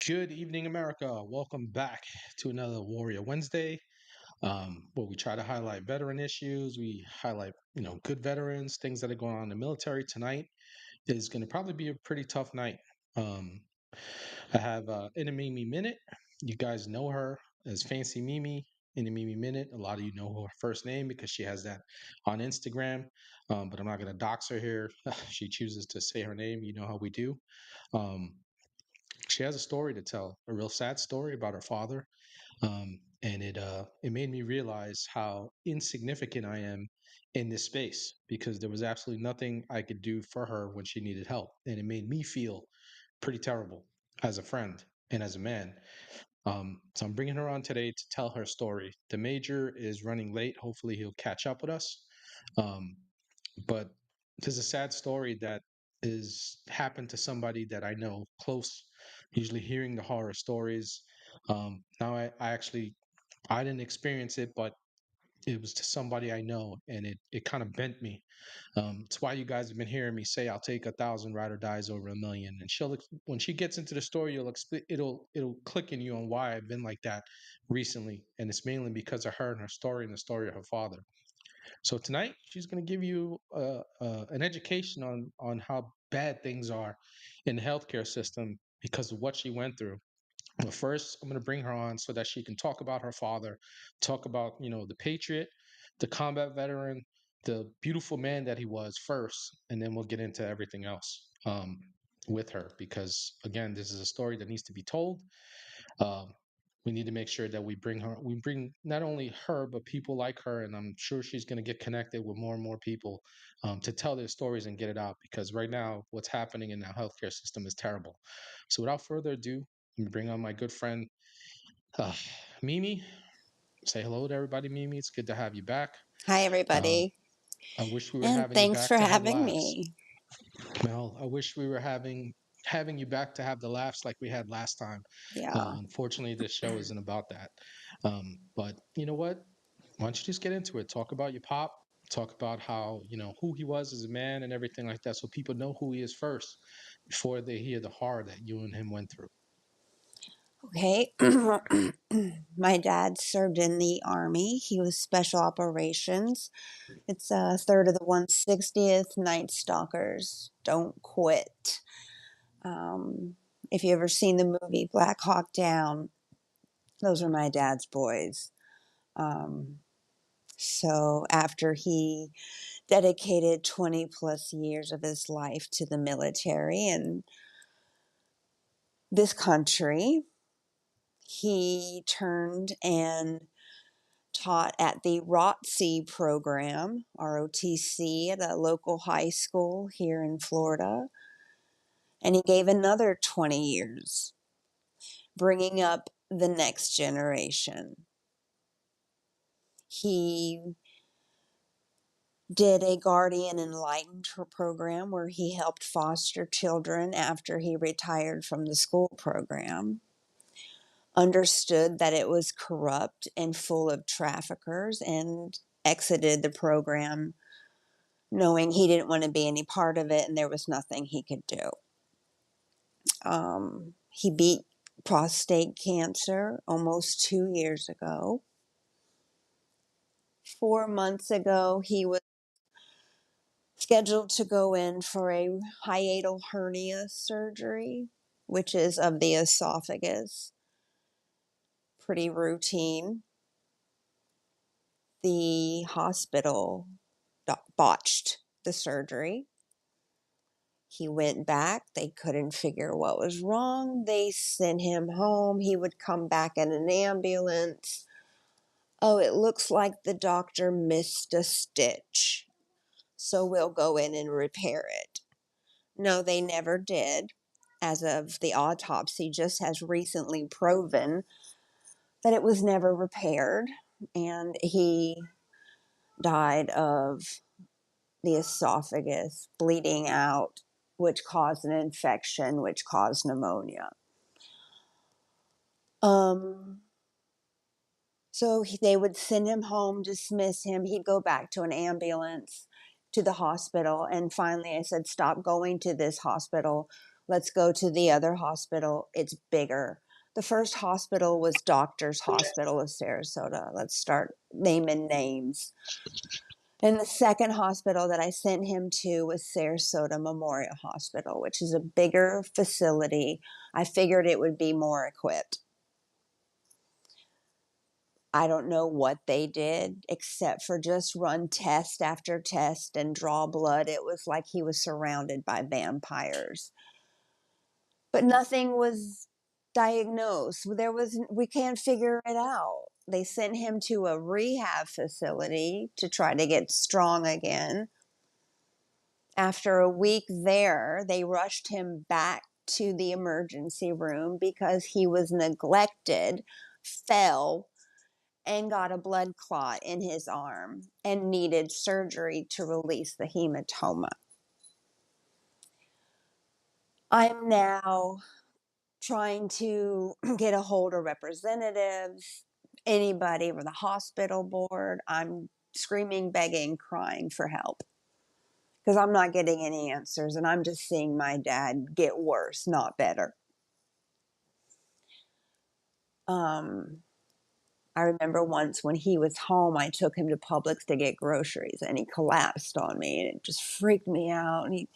Good evening, America. Welcome back to another Warrior Wednesday, where we try to highlight veteran issues. We highlight, good veterans, things that are going on in the military. Tonight is going to probably be a pretty tough night. Um, I have Inamimiminute. You guys know her as Fancy Mimi. Inamimiminute. A lot of you know her first name because she has that on Instagram. But I'm not going to dox her here. She chooses to say her name. You know how we do. Um, she has a story to tell, a real sad story about her father, and it made me realize how insignificant I am in this space because there was absolutely nothing I could do for her when she needed help, and it made me feel pretty terrible as a friend and as a man. So I'm bringing her on today to tell her story. The major is running late. Hopefully, he'll catch up with us. Um, but there's a sad story that is happened to somebody that I know close. Usually, hearing the horror stories. Now, I actually I didn't experience it, but it was to somebody I know, and it kind of bent me. It's why you guys have been hearing me say I'll take 1,000 ride or dies over a million. And when she gets into the story, it'll click in you on why I've been like that recently, and it's mainly because of her and her story and the story of her father. So tonight she's going to give you an education on how bad things are in the healthcare system because of what she went through. But first, I'm going to bring her on so that she can talk about her father, talk about, the patriot, the combat veteran, the beautiful man that he was first, and then we'll get into everything else with her because, again, this is a story that needs to be told. Um, we need to make sure that we bring not only her, but people like her. And I'm sure she's going to get connected with more and more people to tell their stories and get it out because right now, what's happening in our healthcare system is terrible. So without further ado, let me bring on my good friend, uh, Mimi. Say hello to everybody, Mimi. It's good to have you back. Hi, Um, everybody, I wish we were and having you thanks back for to have having laughs. me. Well, I wish we were having you back to have the laughs like we had last time. Yeah. Unfortunately, this show isn't about that. But you know what? Why don't you just get into it? Talk about your pop. Talk about how who he was as a man and everything like that, so people know who he is first before they hear the horror that you and him went through. Okay. My dad served in the Army. He was Special Operations. It's a third of the 160th Night Stalkers. Don't quit. Um, if you ever seen the movie Black Hawk Down, those are my dad's boys. Um, so after he dedicated 20 plus years of his life to the military and this country, he turned and taught at the ROTC program, ROTC, at a local high school here in Florida. And he gave another 20 years, bringing up the next generation. He did a Guardian Enlightened program where he helped foster children after he retired from the school program. Understood that it was corrupt and full of traffickers and exited the program knowing he didn't want to be any part of it and there was nothing he could do. He beat prostate cancer almost 2 years ago. 4 months ago, he was scheduled to go in for a hiatal hernia surgery, which is of the esophagus. Pretty routine. The hospital botched the surgery. He went back. They couldn't figure what was wrong. They sent him home. He would come back in an ambulance. Oh, it looks like the doctor missed a stitch, so we'll go in and repair it. No, they never did. As of the autopsy, just has recently proven that it was never repaired, and he died of the esophagus bleeding out, which caused an infection, which caused pneumonia. Um, so they would send him home, dismiss him. He'd go back to an ambulance to the hospital. And finally, I said, stop going to this hospital. Let's go to the other hospital. It's bigger. The first hospital was Doctors Hospital of Sarasota. Let's start naming names. And the second hospital that I sent him to was Sarasota Memorial Hospital, which is a bigger facility. I figured it would be more equipped. I don't know what they did except for just run test after test and draw blood. It was like he was surrounded by vampires. But nothing was diagnosed. We can't figure it out. They sent him to a rehab facility to try to get strong again. After a week there, they rushed him back to the emergency room because he was neglected, fell, and got a blood clot in his arm and needed surgery to release the hematoma. I'm now trying to get a hold of representatives, anybody from the hospital board. I'm screaming, begging, crying for help because I'm not getting any answers, and I'm just seeing my dad get worse, not better. I remember once when he was home, I took him to Publix to get groceries, and he collapsed on me, and it just freaked me out. And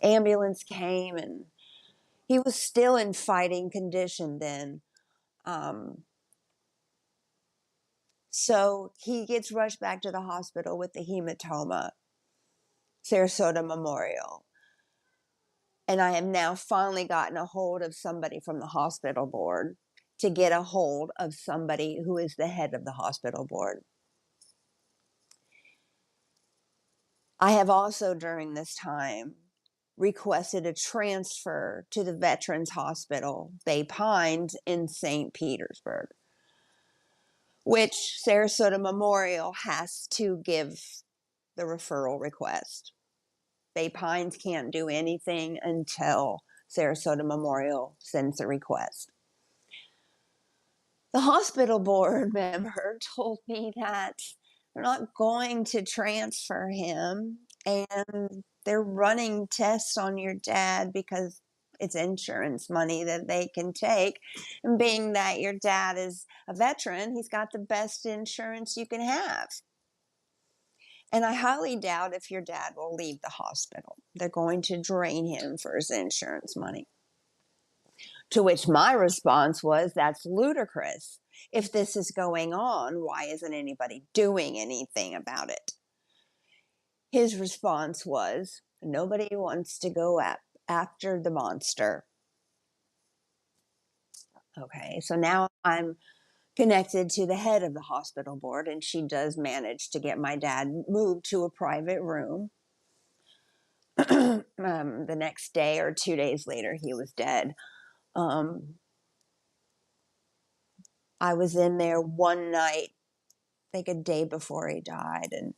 ambulance came, and he was still in fighting condition then. So he gets rushed back to the hospital with the hematoma, Sarasota Memorial. And I have now finally gotten a hold of somebody from the hospital board to get a hold of somebody who is the head of the hospital board. I have also, during this time, requested a transfer to the Veterans Hospital, Bay Pines, in St. Petersburg, which Sarasota Memorial has to give the referral request. Bay Pines can't do anything until Sarasota Memorial sends a request. The hospital board member told me that they're not going to transfer him, and they're running tests on your dad because it's insurance money that they can take. And being that your dad is a veteran, he's got the best insurance you can have. And I highly doubt if your dad will leave the hospital. They're going to drain him for his insurance money. To which my response was, that's ludicrous. If this is going on, why isn't anybody doing anything about it? His response was, nobody wants to go after the monster. Okay, so now I'm connected to the head of the hospital board, and she does manage to get my dad moved to a private room. The next day or 2 days later, he was dead. I was in there one night, I think a day before he died, and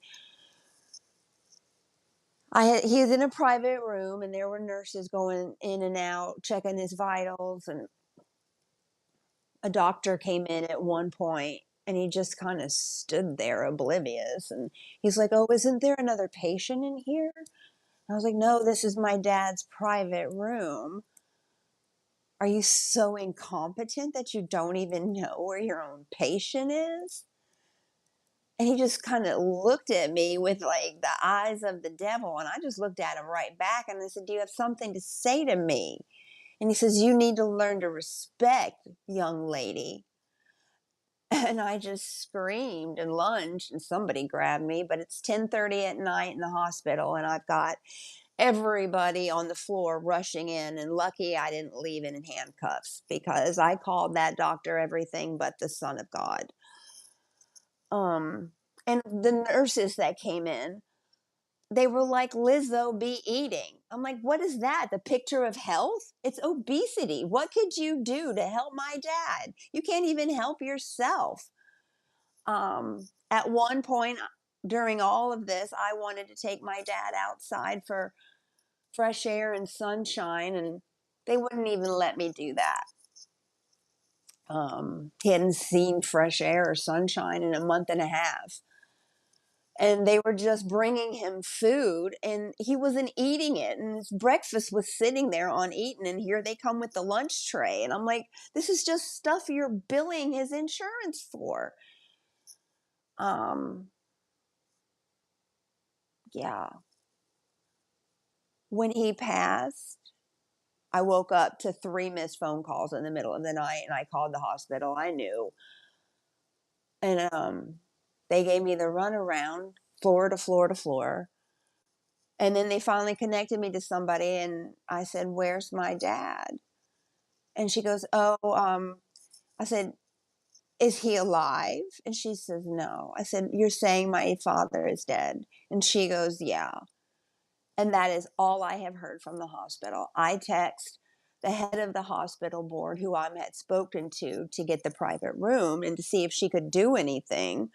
he was in a private room, and there were nurses going in and out, checking his vitals, and a doctor came in at one point, and he just kind of stood there oblivious, and he's like, "Oh, isn't there another patient in here?" I was like, "No, this is my dad's private room. Are you so incompetent that you don't even know where your own patient is?" And he just kind of looked at me with like the eyes of the devil. And I just looked at him right back and I said, "Do you have something to say to me?" And he says, "You need to learn to respect, young lady." And I just screamed and lunged, and somebody grabbed me. But it's 10:30 at night in the hospital, and I've got everybody on the floor rushing in. And lucky I didn't leave in handcuffs, because I called that doctor everything but the Son of God. And the nurses that came in, they were like, "Lizzo be eating." I'm like, "What is that? The picture of health? It's obesity. What could you do to help my dad? You can't even help yourself." At one point during all of this, I wanted to take my dad outside for fresh air and sunshine, and they wouldn't even let me do that. He hadn't seen fresh air or sunshine in a month and a half. and they were just bringing him food and he wasn't eating it, and his breakfast was sitting there uneaten, and here they come with the lunch tray, and I'm like, this is just stuff you're billing his insurance for. um yeah, when he passed, I woke up to 3 missed phone calls in the middle of the night, and I called the hospital. I knew, and they gave me the runaround, floor to floor to floor. And then they finally connected me to somebody, and I said, "Where's my dad?" And she goes, "Oh, I said, "Is he alive?" And she says, "No." I said, "You're saying my father is dead?" And she goes, "Yeah." And that is all I have heard from the hospital. I text the head of the hospital board, who I had spoken to get the private room and to see if she could do anything.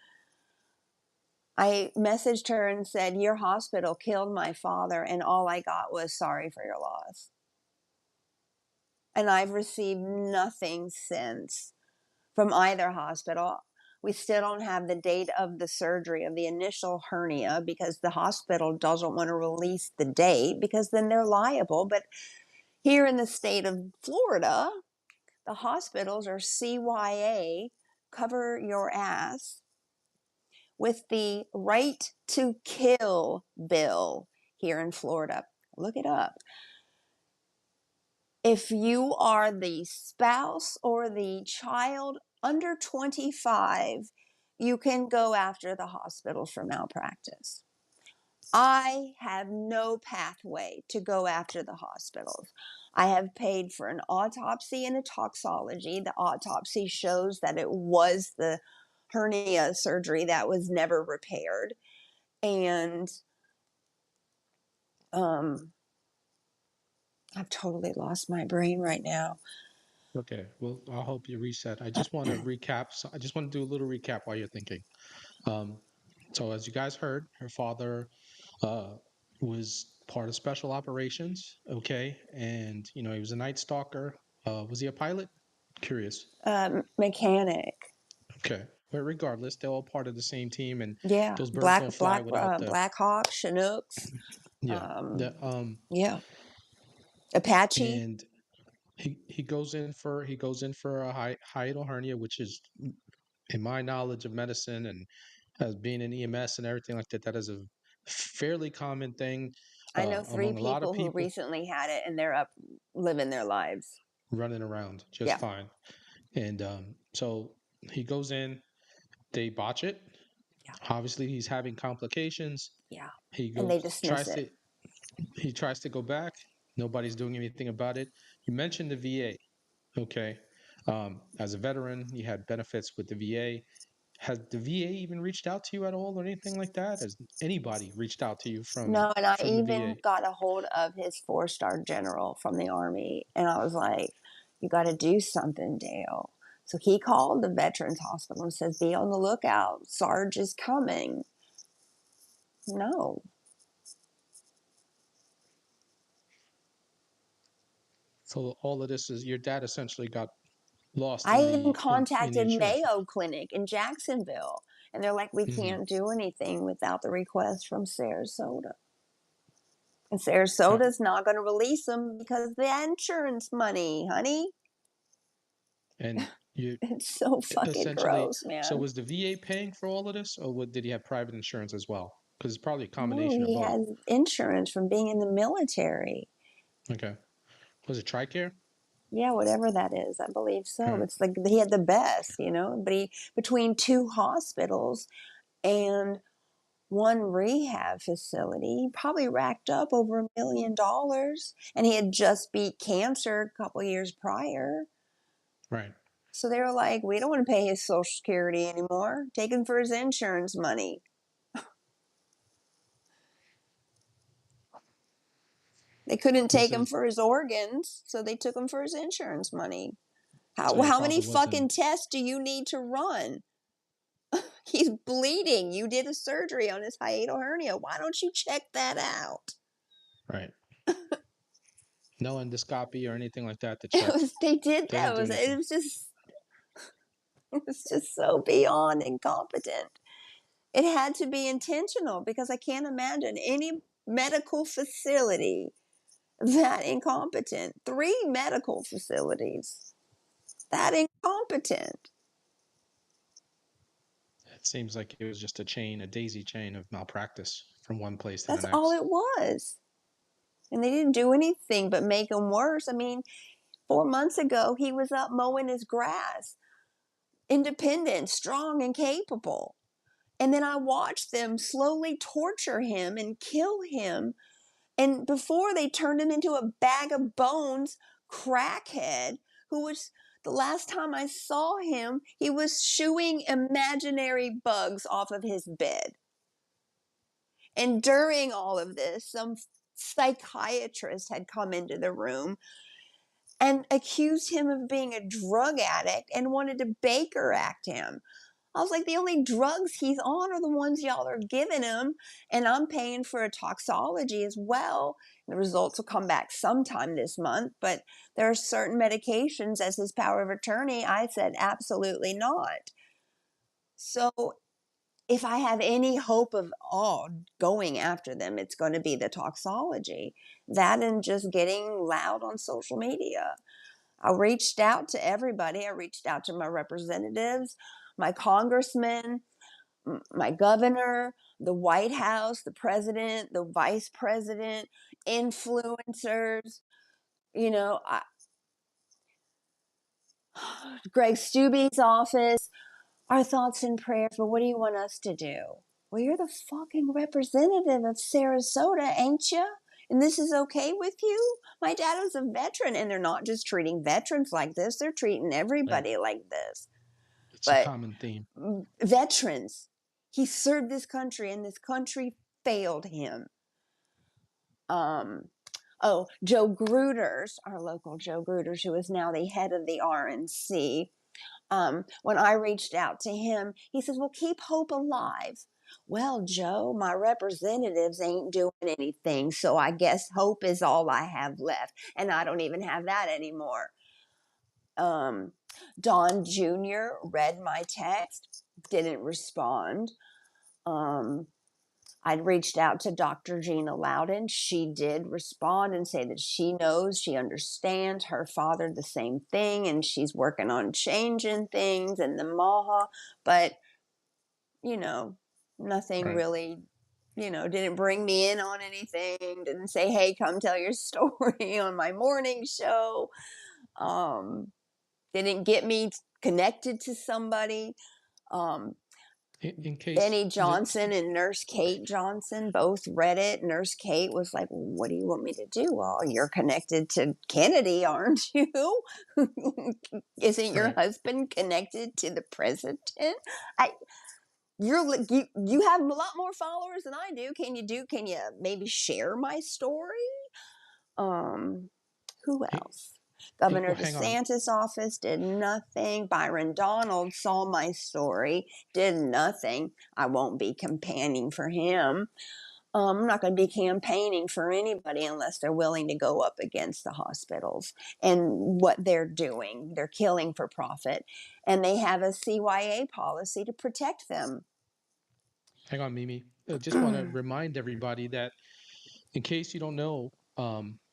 I messaged her and said, "Your hospital killed my father," and all I got was, "Sorry for your loss." And I've received nothing since from either hospital. We still don't have the date of the surgery of the initial hernia because the hospital doesn't want to release the date because then they're liable. But here in the state of Florida, the hospitals are CYA, cover your ass, with the right to kill bill here in Florida. Look it up. If you are the spouse or the child under 25, you can go after the hospitals for malpractice. I have no pathway to go after the hospitals. I have paid for an autopsy and a toxology. The autopsy shows that it was the hernia surgery that was never repaired. And I've totally lost my brain right now. Okay, well, I'll help you reset. I just want to recap. So I just want to do a little recap while you're thinking. Um, so as you guys heard, her father uh, was part of special operations. Okay, and he was a night stalker. Was he a pilot? Curious. Mechanic. Okay, but regardless, they're all part of the same team, and Yeah, those birds don't fly without the Black Hawk, Chinooks. yeah Um, the yeah, Apache. and he goes in for a hiatal hernia, which is, in my knowledge of medicine and as being in EMS and everything like that, that is a fairly common thing I know 3 among a lot of people who people recently had it, and they're up living their lives. running around just Yeah, fine. And so he goes in, they botch it. yeah, Obviously, he's having complications. yeah. He And they goes, dismiss tries it. to, he tries to go back. Nobody's doing anything about it. You mentioned the VA. Okay. As a veteran, you had benefits with the VA. Has the VA even reached out to you at all or anything like that? Has anybody reached out to you from No, and I from the VA? even got a hold of his 4-star general from the Army, and I was like, "You got to do something, Dale." So he called the Veterans Hospital and says, "Be on the lookout. Sarge is coming." No. So all of this is your dad essentially got lost I in even the in the contacted insurance. Mayo Clinic in Jacksonville, and they're like, "We Hmm. can't do anything without the request from Sarasota." And Uh, Sarasota's not going to release them because the insurance money, honey. and you It's so fucking essentially, gross, so man. was the VA paying for all of this, or did he have private insurance as well? Because it's probably a No, combination of he both. has insurance from being in the military. Okay. Was it TRICARE? Yeah, whatever that is, I believe All so. right. It's like he had the best, but he, between 2 hospitals and 1 rehab facility, he probably racked up over $1 million, and he had just beat cancer a couple years prior. Right. So they were like, "We don't want to pay his Social Security anymore. Take him for his insurance money." They couldn't This take him is for his organs, so they took him for his insurance money. so your How many father wasn't fucking tests do you need to run? He's bleeding. You did a surgery on his hiatal hernia. Why don't you check that out? right. No endoscopy or anything like that to check. They did They that. didn't do It anything. was just, it was just so beyond incompetent. It had to be intentional because I can't imagine any medical facility that incompetent. 3 medical facilities that incompetent. It seems like it was just a daisy chain of malpractice from one place to the That's all next. it was. And they didn't do anything but make him worse. I mean, 4 months ago, he was up mowing his grass, independent, strong, and capable. And then I watched them slowly torture him and kill him. And before they turned him into a bag of bones, crackhead, who was the last time I saw him, he was shooing imaginary bugs off of his bed. And during all of this, some psychiatrist had come into the room and accused him of being a drug addict and wanted to Baker Act him. I was like, the only drugs he's on are the ones y'all are giving him, and I'm paying for a toxology as well. The results will come back sometime this month, but there are certain medications as his power of attorney. I said, absolutely not. So if I have any hope of going after them, it's going to be the toxology. That and just getting loud on social media. I reached out to everybody. I reached out to my representatives, my congressmen, my governor, the White House, the president, the vice president, influencers, you know, Greg Stubbe's office. Our thoughts and prayers, but what do you want us to do? Well, you're the fucking representative of Sarasota, ain't you? And this is okay with you? My dad was a veteran, and they're not just treating veterans like this, they're treating Right. everybody like this. It's a But common theme. veterans, he served this country, and this country failed him. Joe Gruters, our local Joe Gruters, who is now the head of the RNC, when I reached out to him, he says, well, keep hope alive. Well, Joe, my representatives ain't doing anything, so I guess hope is all I have left. And I don't even have that anymore. Don Jr. read my text, didn't respond. I'd reached out to Dr. Gina Loudon. She did respond and say that she knows, she understands her father the same thing, and she's working on changing things and the MAHA, but you know, nothing Right. really, didn't bring me in on anything, didn't say, hey, come tell your story on my morning show. Um, didn't get me connected to somebody. Um, In case Benny Johnson and Nurse Kate Johnson both read it. Nurse Kate was like, what do you want me to do? Well, you're connected to Kennedy, aren't you? Isn't your right. husband connected to the president? I you have a lot more followers than I do. Can you maybe share my story? Um who else? Governor Well, hang on. DeSantis' office did nothing. Byron Donald saw my story, did nothing. I won't be campaigning for him. I'm not going to be campaigning for anybody unless they're willing to go up against the hospitals and what they're doing. They're killing for profit, and they have a CYA policy to protect them. Hang on, Mimi. I just want to remind everybody that in case you don't know,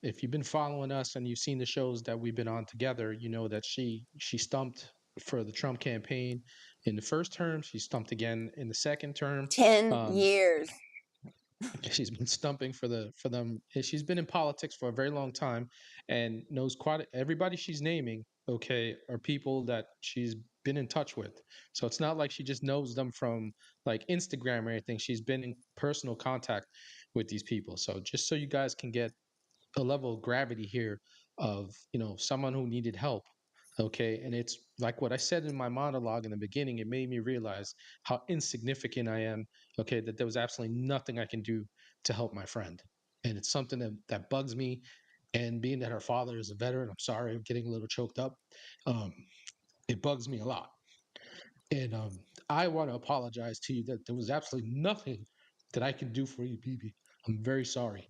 if you've been following us and you've seen the shows that we've been on together, you know that she stumped for the Trump campaign in the first term. She stumped again in the second term. 10 Um, years. she's been stumping for them. She's been in politics for a very long time and knows quite everybody she's naming. Okay, are people that she's been in touch with. So it's not like she just knows them from like Instagram or anything. She's been in personal contact with these people. So just so you guys can get a level of gravity here of someone who needed help. Okay, and it's like what I said in my monologue in the beginning. It made me realize how insignificant I am. Okay, that there was absolutely nothing I can do to help my friend, and it's something that bugs me. And being that her father is a veteran, I'm sorry, I'm getting a little choked up. um, it bugs me a lot. And I want to apologize to you that there was absolutely nothing that I can do for you, BB. I'm very sorry.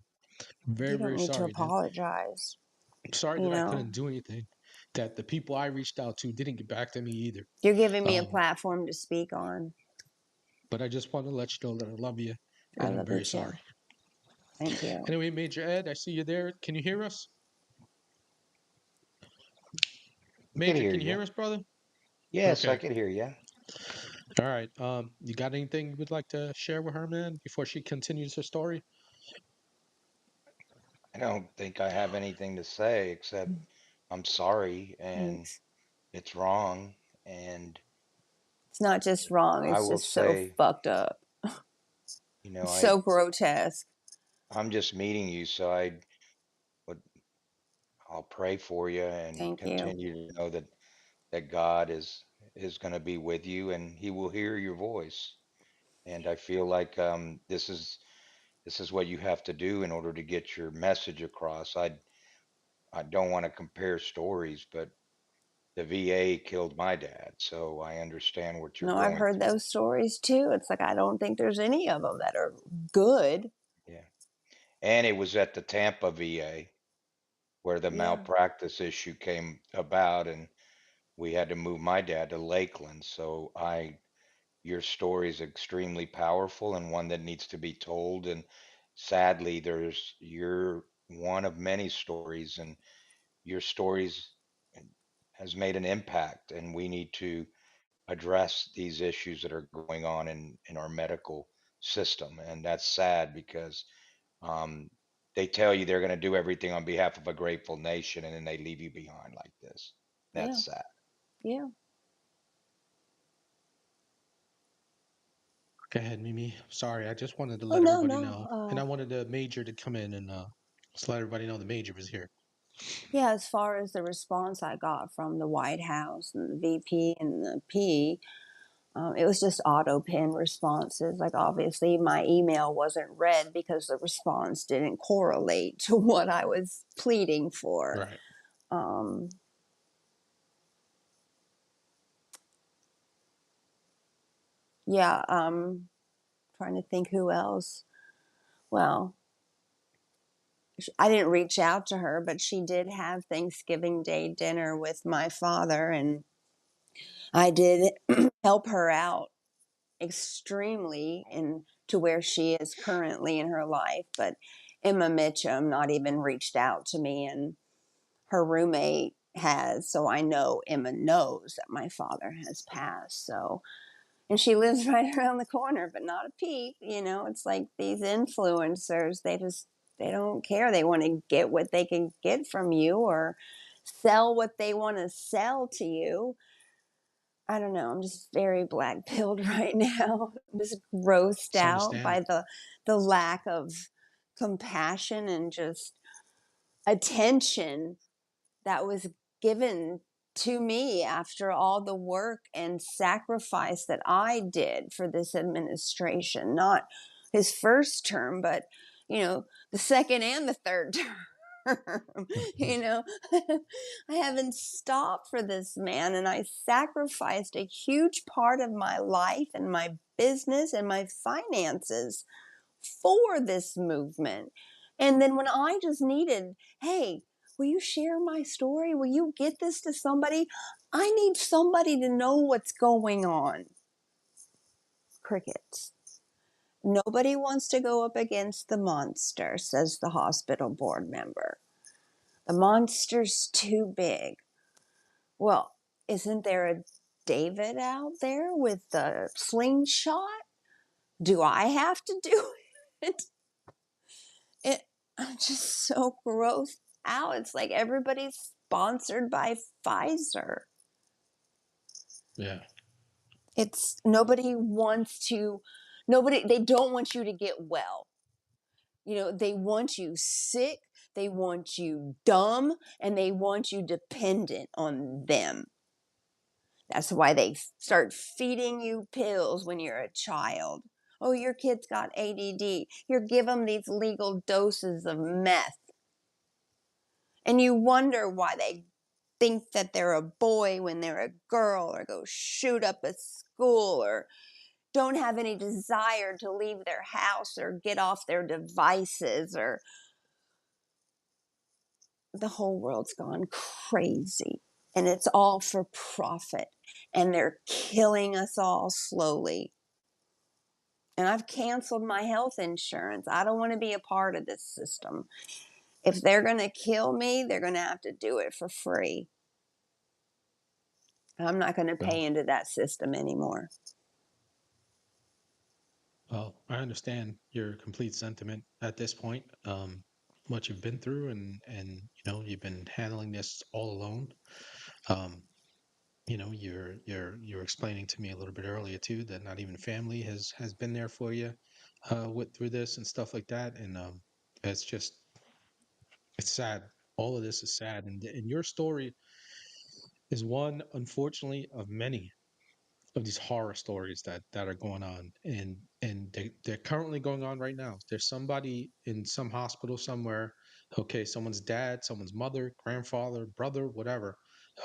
You Very, don't very need to sorry that apologize. I'm sorry You that I know, couldn't do anything. That the people I reached out to didn't get back to me either. you're giving me a Um, platform to speak on. But I just want to let you know that I love you I and I'm love you very too. sorry. Thank you. Anyway, Major Ed, I see you there. Can you hear us? I can Major, hear can you you. hear us, brother? Yes, I Okay. can hear you. All right. You got anything you would like to share with her, man, before she continues her story? I don't think I have anything to say except I'm sorry and Thanks. it's wrong. And It's not just wrong, I it's will just so say, fucked up. you know, It's I so grotesque. I'm just meeting you, so would I'll pray for you and Thank you. continue to know that God is going to be with you and He will hear your voice. And I feel like this is what you have to do in order to get your message across. I don't want to compare stories, but the VA killed my dad, so I understand what you're No, I've going heard through. those stories too. It's like I don't think there's any of them that are good. Yeah. And it was at the Tampa VA where the Yeah. malpractice issue came about and we had to move my dad to Lakeland. So your story is extremely powerful and one that needs to be told. And sadly, you're one of many stories and your stories has made an impact and we need to address these issues that are going on in our medical system. And that's sad because um, they tell you they're going to do everything on behalf of a grateful nation and then they leave you behind like this. Yeah. That's sad. Yeah. Go ahead, Mimi. Sorry, I just wanted to Oh let no, everybody know. And no. I wanted the Major to come in and just let everybody know the Major was here. Yeah, as far as the response I got from the White House and the VP and the P, it was just auto pen responses. Like, obviously, my email wasn't read because the response didn't correlate to what I was pleading for. Right. Um, yeah, trying to think who else. Well, I didn't reach out to her, but she did have Thanksgiving Day dinner with my father, and I did help her out extremely in to where she is currently in her life. But Emma Mitchum not even reached out to me, and her roommate has, so I know Emma knows that my father has passed. So, and she lives right around the corner, but not a peep. It's like these influencers, they don't care. They want to get what they can get from you or sell what they want to sell to you. I don't know. I'm just very black pilled right now. I'm just grossed It's out by understandable. the lack of compassion and just attention that was given to me after all the work and sacrifice that I did for this administration. Not his first term, but the second and the third term. I haven't stopped for this man, and I sacrificed a huge part of my life and my business and my finances for this movement. And then when I just needed, hey, will you share my story? Will you get this to somebody? I need somebody to know what's going on. Crickets. Nobody wants to go up against the monster, says the hospital board member. The monster's too big. Well, isn't there a David out there with the slingshot? Do I have to do it? I'm just so grossed out. It's like everybody's sponsored by Pfizer. Yeah. It's nobody, they don't want you to get well. They want you sick, they want you dumb, and they want you dependent on them. That's why they start feeding you pills when you're a child. Oh, your kid's got ADD. Here, give them these legal doses of meth. And you wonder why they think that they're a boy when they're a girl, or go shoot up a school, or don't have any desire to leave their house or get off their devices, or the whole world's gone crazy. And it's all for profit. And they're killing us all slowly. And I've canceled my health insurance. I don't want to be a part of this system. If they're going to kill me, they're going to have to do it for free. I'm not going to pay Well, into that system anymore. well, I understand your complete sentiment at this point. What you've been through, and you've been handling this all alone. Um, you're explaining to me a little bit earlier too that not even family has been there for you, with through this and stuff like that, and it's just it's sad. All of this is sad, and your story is one, unfortunately, of many of these horror stories that are going on, and they're currently going on right now. There's somebody in some hospital somewhere, okay, someone's dad, someone's mother, grandfather, brother, whatever,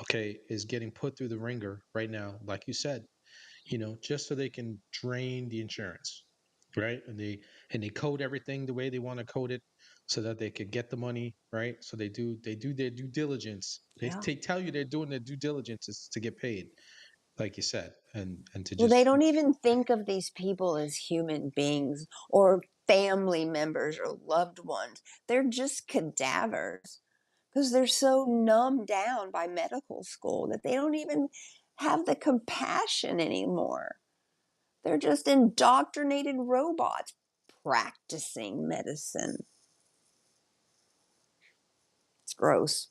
okay, is getting put through the ringer right now, like you said, just so they can drain the insurance, right? And they code everything the way they want to code it so that they could get the money, right? So they do their due diligence. They, Yeah. they tell you they're doing their due diligence is to get paid, like you said, and to Well, they just don't even think of these people as human beings or family members or loved ones. They're just cadavers because they're so numbed down by medical school that they don't even have the compassion anymore. They're just indoctrinated robots practicing medicine. It's gross.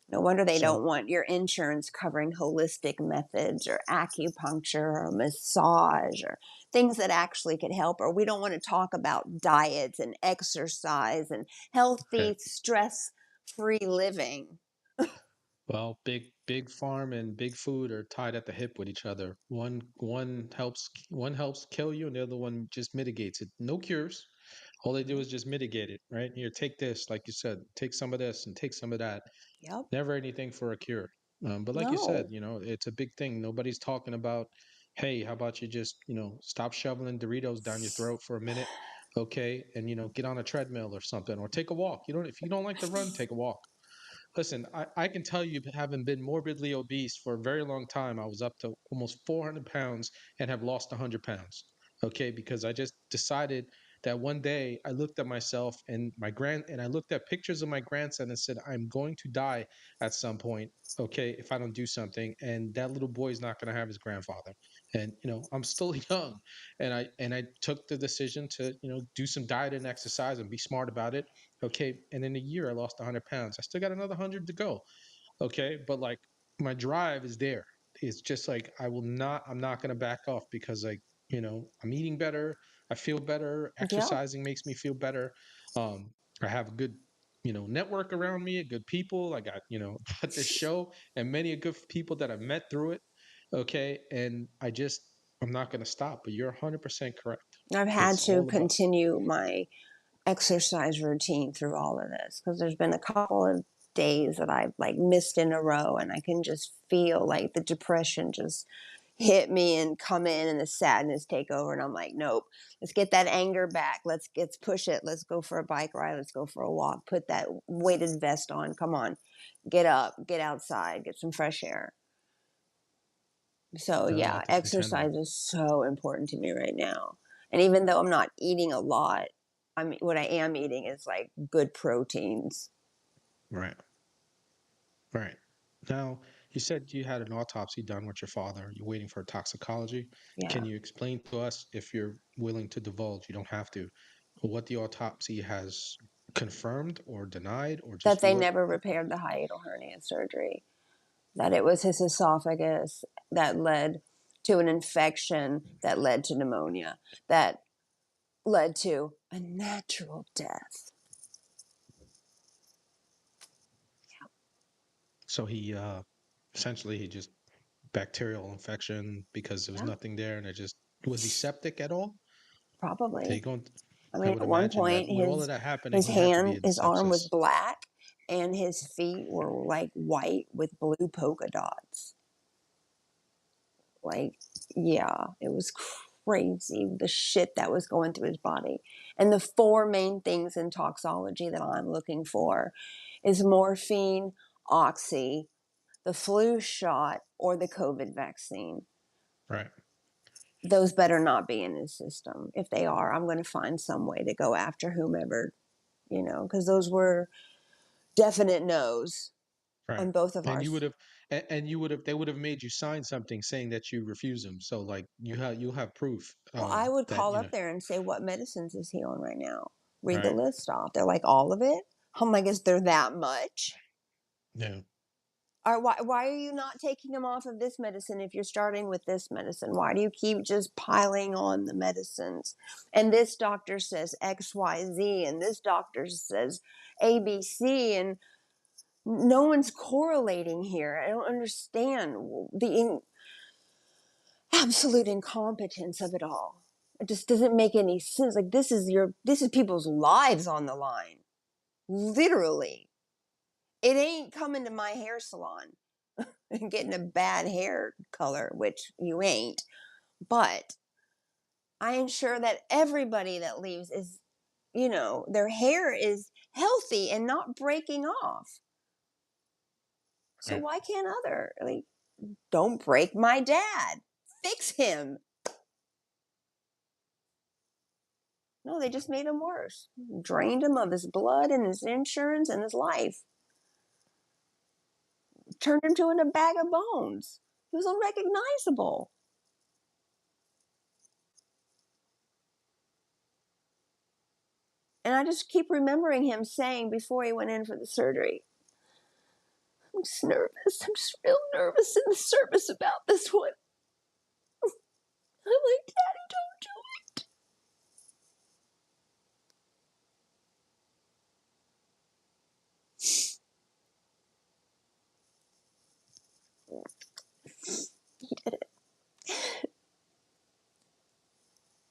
No wonder they so don't want your insurance covering holistic methods or acupuncture or massage or things that actually could help. Or we don't want to talk about diets and exercise and right. healthy, stress free living. Well, big farm and big food are tied at the hip with each other. One helps kill you, and the other one just mitigates it. No cures. All they do is just mitigate it, right? Here, take this, like you said, take some of this and take some of that. Yep. Never anything for a cure. But like you said, No. it's a big thing. Nobody's talking about, hey, how about you just, stop shoveling Doritos down your throat for a minute, okay, and get on a treadmill or something, or take a walk. If you don't like to run, take a walk. Listen, I can tell you, having been morbidly obese for a very long time, I was up to almost 400 pounds and have lost 100 pounds. Okay, because I just decided that one day I looked at myself and I looked at pictures of my grandson and said, I'm going to die at some point. Okay, if I don't do something, and that little boy is not going to have his grandfather. And I'm still young, and I took the decision to do some diet and exercise and be smart about it. Okay. And in a year, I lost 100 pounds. I still got another 100 to go. Okay. But like my drive is there. It's just like, I'm not going to back off because, like, I'm eating better. I feel better. Yeah. Exercising makes me feel better. Um, I have a good, network around me, good people. I got, got this show and many a good people that I've met through it. Okay. And I'm not going to stop, but you're 100% correct. I've had It's to all about, continue my exercise routine through all of this because there's been a couple of days that I've like missed in a row and I can just feel like the depression just hit me and come in and the sadness take over and I'm like, nope, let's get that anger back. Let's push it. Let's go for a bike ride. Let's go for a walk. Put that weighted vest on. Come on. Get up, get outside, get some fresh air. So I yeah, can contend with. exercise is so important to me right now. And even though I'm not eating a lot, I mean, what I am eating is like good proteins. Right. Right. Now, you said you had an autopsy done with your father. You're waiting for toxicology. Can Yeah, you explain to us, if you're willing to divulge, you don't have to, what the autopsy has confirmed or denied, or that just they what? never repaired the hiatal hernia surgery. That it was his esophagus that led to an infection that led to pneumonia that led to a natural death. So essentially he just bacterial infection because there was Yeah, nothing there, and it just was he septic at all? They probably. going. I I mean, would at one imagine that point, with all of that happening, he had to be in his arm was sepsis. black, and his feet were like white with blue polka dots. Like, yeah, it was crazy the shit that was going through his body. And the four main things in toxology that I'm looking for is morphine, oxy, the flu shot, or the COVID vaccine. Right. those better not be in his system. If they are, I'm going to find some way to go after whomever, because those were definite no's Right. on both of And you ours. would have, and you would have, they would have made you sign something saying that you refuse them. So like you'll have proof Well, I would that, call up there and say, what medicines is he on right now? Read the right. list off. They're like, all of it? I'm like, is there that much? Yeah. Or why are you not taking him off of this medicine if you're starting with this medicine? Why do you keep just piling on the medicines? And this doctor says XYZ, and this doctor says ABC, and no one's correlating here. I don't understand the absolute incompetence of it all. It just doesn't make any sense. Like this is people's lives on the line. Literally. It ain't coming to my hair salon and getting a bad hair color, which you ain't. But I ensure that everybody that leaves is, their hair is healthy and not breaking off. So Right. why can't don't break my dad? Fix him. No, they just made him worse. Drained him of his blood and his insurance and his life. Turned him to a bag of bones. He was unrecognizable. And I just keep remembering him saying before he went in for the surgery, I'm just nervous. I'm just real nervous in the service about this one. I'm like, Daddy, don't do it. He did it.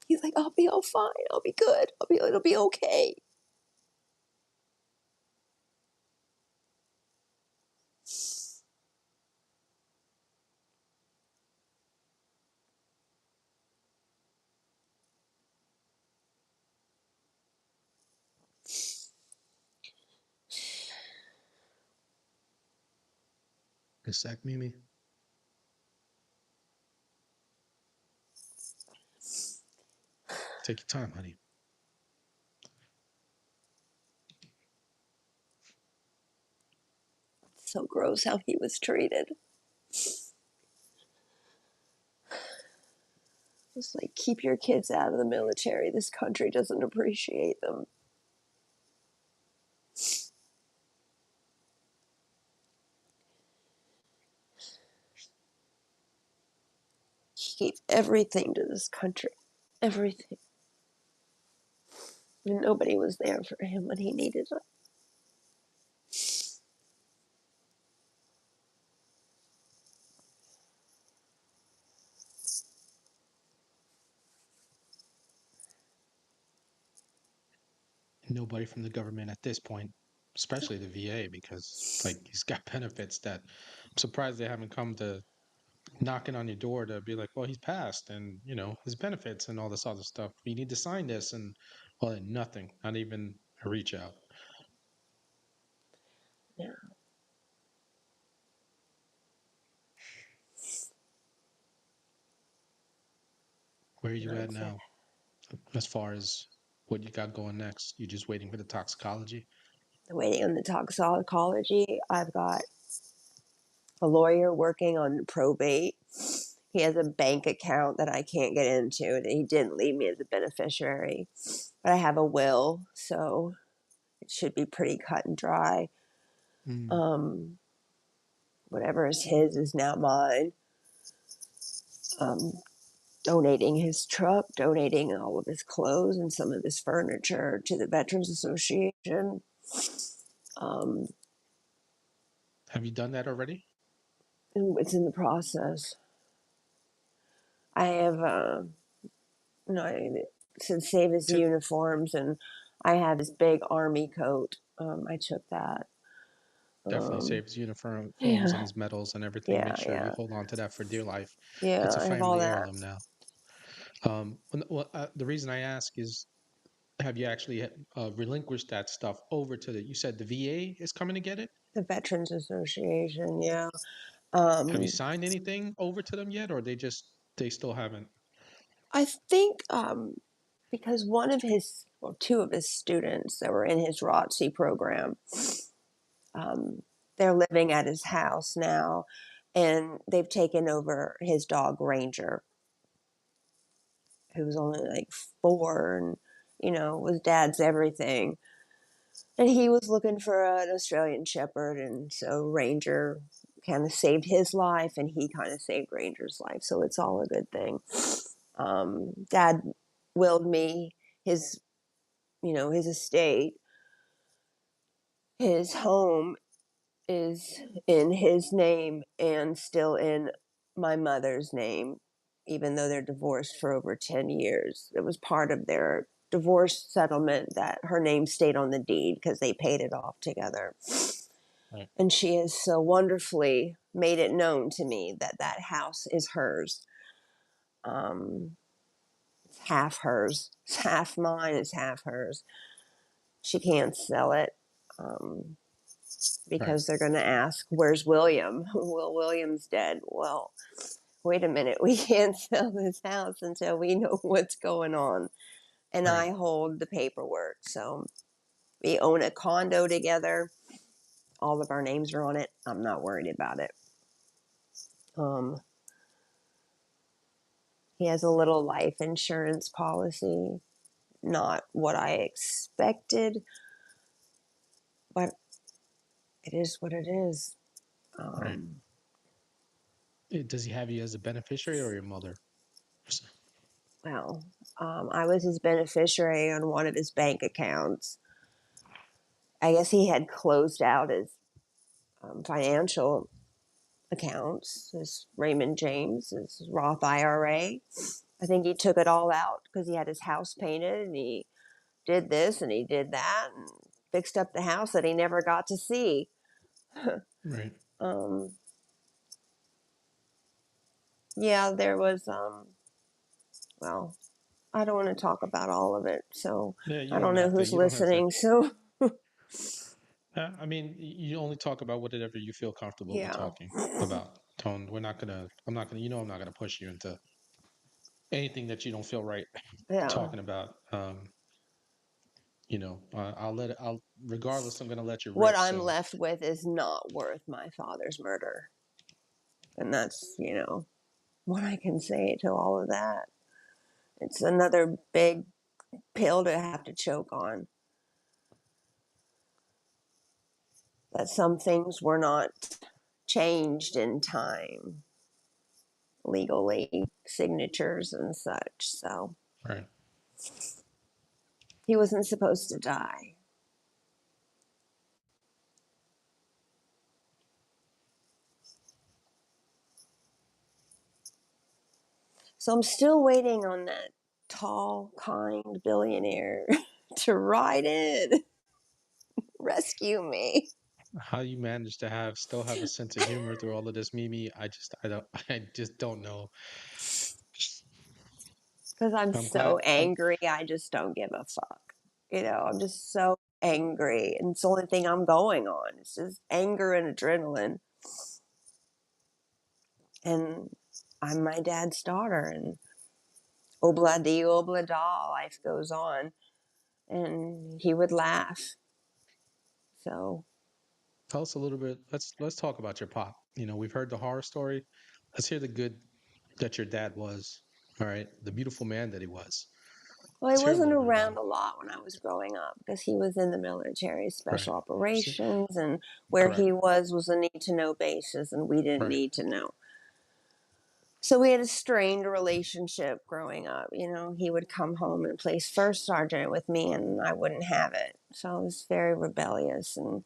He's like, I'll be all fine. I'll be good. It'll be okay. A sec, Mimi. Take your time, honey. So gross how he was treated. It's like, keep your kids out of the military. This country doesn't appreciate them. He gave everything to this country. Everything. And nobody was there for him when he needed it. Nobody from the government at this point, especially the VA, because like he's got benefits that I'm surprised they haven't come to knocking on your door to be like, well, he's passed and his benefits and all this other stuff. You need to sign this and well, nothing, not even a reach out. Yeah. Where are you at That's it. now as far as what you got going next? You just waiting for the toxicology? Waiting on the toxicology. I've got a lawyer working on probate. He has a bank account that I can't get into, and he didn't leave me as a beneficiary. But I have a will, so it should be pretty cut and dry. Mm. Um, whatever is his is now mine. Donating his truck, donating all of his clothes and some of his furniture to the Veterans Association. Um, Have you done that already? it's in the process. I have, said save his To uniforms, and I have his big army coat. I took that. definitely Um, save his uniforms and yeah, his medals and everything. yeah, Make sure you yeah, hold on to that for dear life. yeah. It's a I have all family that. heirloom now. The reason I ask is, have you actually relinquished that stuff over to you said the VA is coming to get it? The Veterans Association, yeah. Have you Um, signed anything over to them yet, or they still haven't? I think because two of his students that were in his ROTC program, um, they're living at his house now, and they've taken over his dog Ranger, who was only like 4 and, was dad's everything. And he was looking for an Australian Shepherd, and so Ranger kind of saved his life, and he kind of saved Ranger's life. So it's all a good thing. Dad willed me his, his estate. His home is in his name and still in my mother's name, even though they're divorced for over 10 years. It was part of their divorce settlement that her name stayed on the deed because they paid it off together. Right. And she has so wonderfully made it known to me that that house is hers. It's half hers. It's half mine. It's half hers. She can't sell it. Right. Because they're going to ask, where's William? Well, William's dead. Well, wait a minute. We can't sell this house until we know what's going on. And Right. I hold the paperwork. So we own a condo together. All of our names are on it. I'm not worried about it. He has a little life insurance policy. Not what I expected, but it is what it is. Right. Does he have you as a beneficiary or your mother? Well, I was his beneficiary on one of his bank accounts. I guess he had closed out his financial accounts, his Raymond James, his Roth IRA. I think he took it all out because he had his house painted and he did this and he did that and fixed up the house that he never got to see. Right. um, yeah, there was, well, I don't want to talk about all of it. So Yeah, you I don't don't know have to. who's You don't have to. listening. So I mean, you only talk about whatever you feel comfortable with yeah, talking about. Tone, we're not gonna. I'm not gonna. I'm not gonna push you into anything that you don't feel right yeah. talking about. I'll let it. I'll regardless. I'm gonna let you What rip. I'm So left with is not worth my father's murder. And that's, what I can say to all of that. It's another big pill to have to choke on. That some things were not changed in time, legally, signatures and such. So right. he wasn't supposed to die. So I'm still waiting on that tall, kind billionaire to ride in, rescue me. How you manage to still have a sense of humor through all of this, Mimi? I don't. I just don't know. Because I'm I'm glad. so angry, I just don't give a fuck. I'm just so angry. And it's the only thing I'm going on. It's just anger and adrenaline. And I'm my dad's daughter. And obla di, obla da, life goes on. And he would laugh. So, Tell us a little bit. Let's talk about your pop. We've heard the horror story. Let's hear the good that your dad was. All right, the beautiful man that he was. well, he Let's hear a wasn't little bit about around him. a lot when I was growing up because he was in the military, Right. special So, operations. And where correct. he was a need to know basis, and we didn't Right. need to know. So we had a strained relationship growing up. He would come home and play first sergeant with me, and I wouldn't have it. So I was very rebellious, and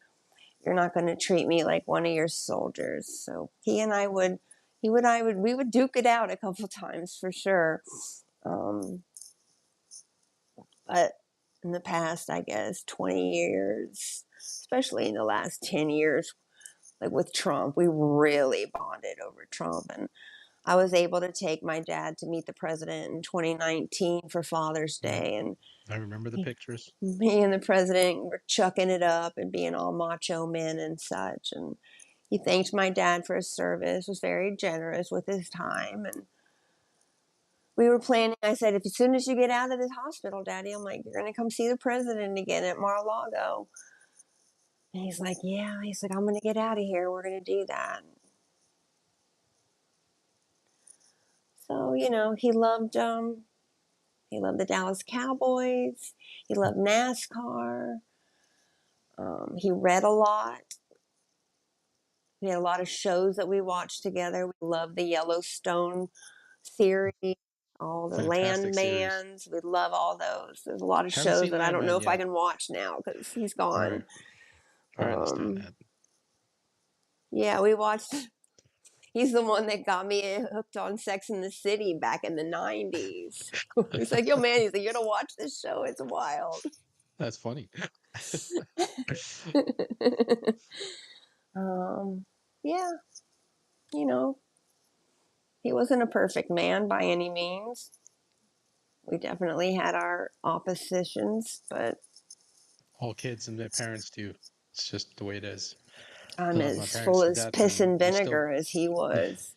you're not going to treat me like one of your soldiers. So we would duke it out a couple times for sure. Um, but in the past, I guess 20 years, especially in the last 10 years, like with Trump, we really bonded over Trump. And I was able to take my dad to meet the president in 2019 for Father's Right. Day, and I remember the pictures. me and the president were chucking it up and being all macho men and such. And he thanked my dad for his service, was very generous with his time, and we were planning. I said, if as soon as you get out of this hospital, Daddy, I'm like, you're going to come see the president again at Mar-a-Lago. And he's like, yeah. He's like, I'm going to get out of here. We're going to do that. So, he loved the Dallas Cowboys. He loved NASCAR. He read a lot. We had a lot of shows that we watched together. We loved the Yellowstone series, all the Fantastic series. Landmans. We love all those. There's a lot of Haven't shows seen that I don't know Landman if I yet. can watch now because he's gone. Right. I understand Um, that. yeah, we watched. He's the one that got me hooked on Sex in the City back in the 90s. He's like, yo, man, he's like, you're going to watch this show. It's wild. That's funny. um, yeah, you know, he wasn't a perfect man by any means. We definitely had our oppositions, but All kids and their parents do. It's just the way it is. I I'm love my as full parents to as death, piss and and I still vinegar as he was.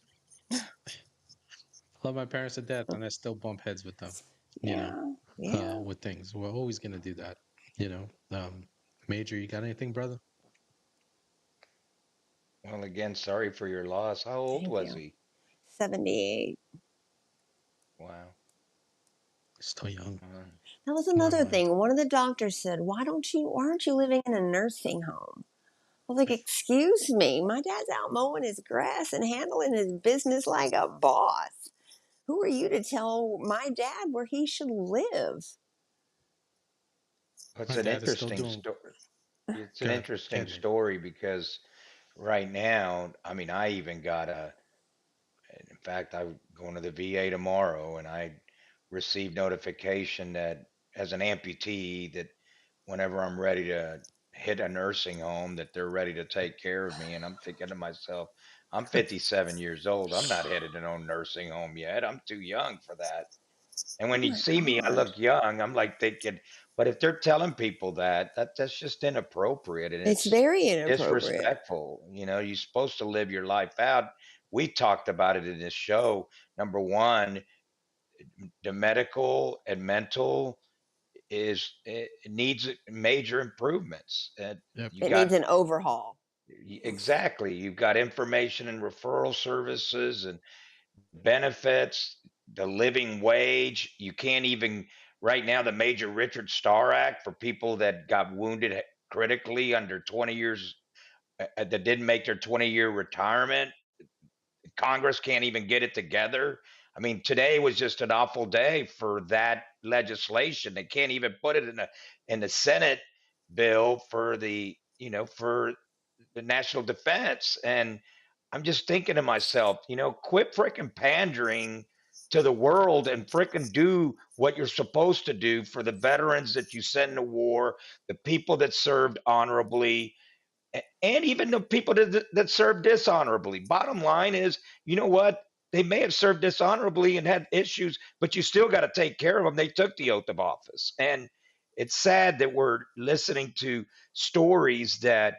love my parents to death, and I still bump heads with them. You know, Yeah, yeah. with things. We're always gonna do that. You know. Major, you got anything, brother? Well, again, sorry for your loss. How old Thank was you. he? 78. Wow. Still young. That was In my another mind. thing. One of the doctors said, why aren't you living in a nursing home? I was like, excuse me, my dad's out mowing his grass and handling his business like a boss. Who are you to tell my dad where he should live? It's My an dad is still interesting doing story. It's an good. interesting Candid. story because right now, I mean, I even got in fact, I'm going to the VA tomorrow, and I received notification that as an amputee, that whenever I'm ready to hit a nursing home, that they're ready to take care of me. And I'm thinking to myself, I'm 57 years old. I'm not headed to no nursing home yet. I'm too young for that. And when Oh you my see me, I gosh. look young. I'm like thinking, but if they're telling people that's just inappropriate and It's it's very inappropriate. disrespectful. You're supposed to live your life out. We talked about it in this show. Number one, the medical and mental it needs major improvements. And Yep. you It got needs an overhaul. exactly, you've got information and referral services and benefits, the living wage. You can't even right now the Major Richard Starr Act for people that got wounded critically under 20 years that didn't make their 20-year retirement. Congress can't even get it together. I mean, today was just an awful day for that legislation. They can't even put it in the Senate bill for for the national defense. And I'm just thinking to myself, quit freaking pandering to the world and freaking do what you're supposed to do for the veterans that you send to war, the people that served honorably, and even the people that served dishonorably. Bottom line is, you know what? They may have served dishonorably and had issues, but you still got to take care of them. They took the oath of office. And it's sad that we're listening to stories that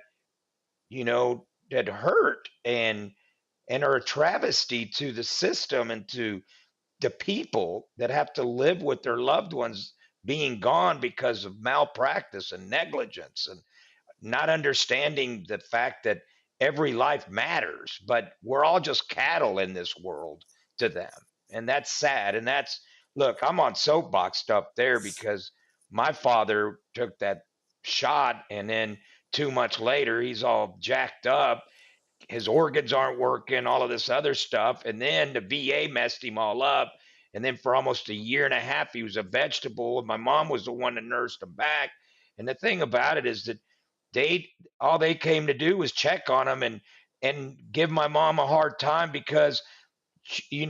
hurt and are a travesty to the system and to the people that have to live with their loved ones being gone because of malpractice and negligence and not understanding the fact that every life matters, but we're all just cattle in this world to them. And that's sad. And look, I'm on soapbox stuff there because my father took that shot and then 2 months later, he's all jacked up. His organs aren't working, all of this other stuff. And then the VA messed him all up. And then for almost a year and a half, he was a vegetable. And my mom was the one that nursed him back. And the thing about it is that they all they came to do was check on him and give my mom a hard time because she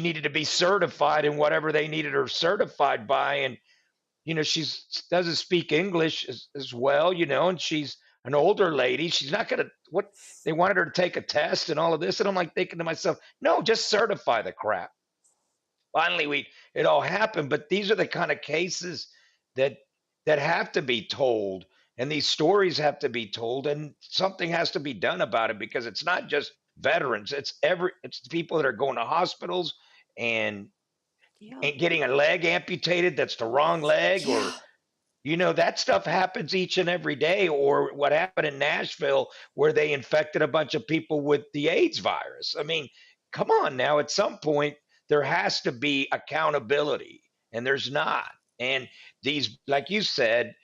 needed to be certified in whatever they needed her certified by. And she's doesn't speak English as well, and she's an older lady. She's not gonna what they wanted her to take a test and all of this. And I'm like thinking to myself, no, just certify the crap. Finally, it all happened. But these are the kind of cases that have to be told, and these stories have to be told, and something has to be done about it because it's not just veterans. It's the people that are going to hospitals and Yeah. and getting a leg amputated that's the wrong leg, or Yeah. that stuff happens each and every day. Or what happened in Nashville where they infected a bunch of people with the AIDS virus. I mean, come on now, at some point, there has to be accountability, and there's not. And these, like you said,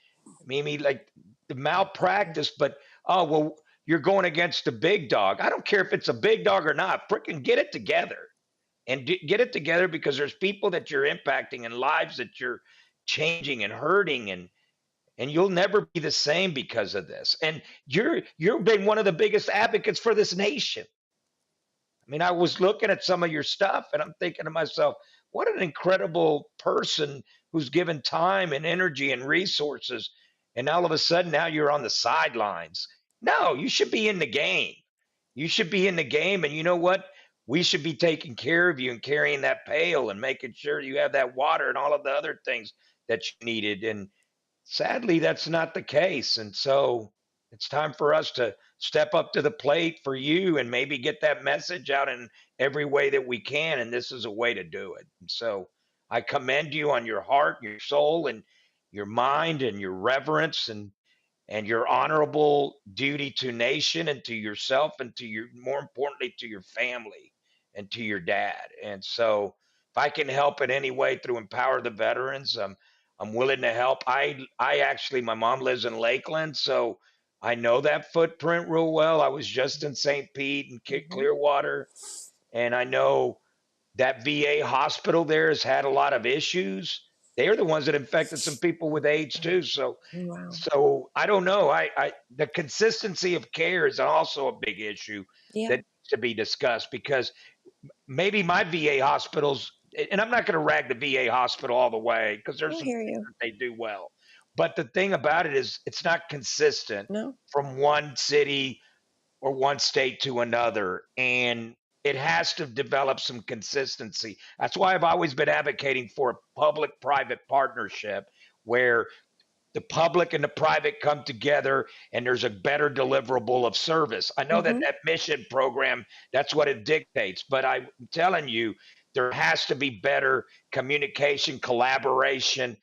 Mimi, like the malpractice, but oh, well, you're going against the big dog. I don't care if it's a big dog or not. Freaking get it together and get it together, because there's people that you're impacting and lives that you're changing and hurting, and you'll never be the same because of this. And you've been one of the biggest advocates for this nation. I mean, I was looking at some of your stuff and I'm thinking to myself, what an incredible person who's given time and energy and resources. And all of a sudden now you're on the sidelines. No, you should be in the game. You should be in the game. And you know what? We should be taking care of you and carrying that pail and making sure you have that water and all of the other things that you needed. And sadly, that's not the case. And so it's time for us to step up to the plate for you and maybe get that message out in every way that we can. And this is a way to do it. And so I commend you on your heart, your soul, and your mind, and your reverence, and your honorable duty to nation and to yourself, and to your, more importantly, to your family and to your dad. And so if I can help in any way through Empower the Veterans, I'm willing to help. I actually, my mom lives in Lakeland, so I know that footprint real well. I was just in St. Pete and Hmm. Clearwater, and I know that VA hospital there has had a lot of issues. They're the ones that infected some people with AIDS too. So, Wow. I don't know. The consistency of care is also a big issue Yeah. that needs to be discussed, because maybe my VA hospitals, and I'm not going to rag the VA hospital all the way because there's I some hear things you. that they do well. But the thing about it is, it's not consistent No. from one city or one state to another. And it has to develop some consistency. That's why I've always been advocating for a public private partnership where the public and the private come together and there's a better deliverable of service. I know that Hmm. that mission program, that's what it dictates, but I'm telling you, there has to be better communication, collaboration,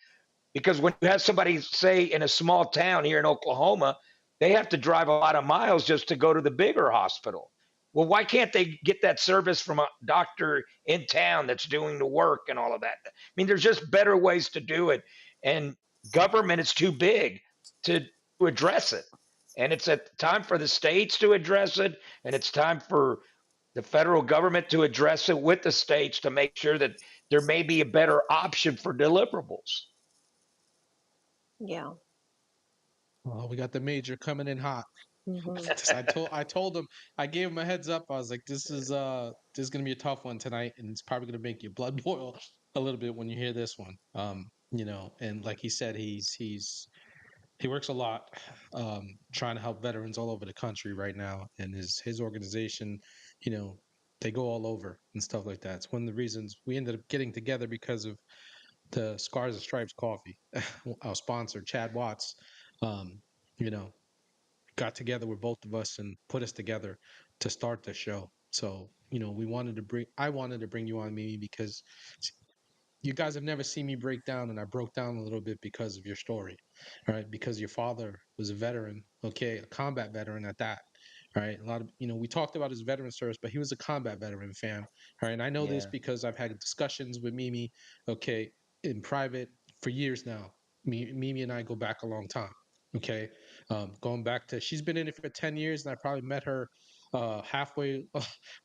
because when you have somebody, say, in a small town here in Oklahoma, they have to drive a lot of miles just to go to the bigger hospital. Well, why can't they get that service from a doctor in town that's doing the work and all of that? I mean, there's just better ways to do it. And government is too big to address it. And it's at time for the states to address it. And it's time for the federal government to address it with the states to make sure that there may be a better option for deliverables. Yeah. Well, we got the major coming in hot. Hmm. I told him, I gave him a heads up. I was like, this is gonna be a tough one tonight, and it's probably gonna make your blood boil a little bit when you hear this one. And like he said, he works a lot, trying to help veterans all over the country right now, and his organization, you know, they go all over and stuff like that. It's one of the reasons we ended up getting together, because of the Scars and Stripes coffee. Our sponsor, Chad Watts, um, you know, got together with both of us and put us together to start the show. So, I wanted to bring you on, Mimi, because you guys have never seen me break down, and I broke down a little bit because of your story, right? Because your father was a veteran, okay, a combat veteran at that, right? A lot of, we talked about his veteran service, but he was a combat veteran, fam, right? And I know this Yeah. because I've had discussions with Mimi, okay, in private for years now. Mimi and I go back a long time, okay? Going back to, she's been in it for 10 years, and I probably met her halfway,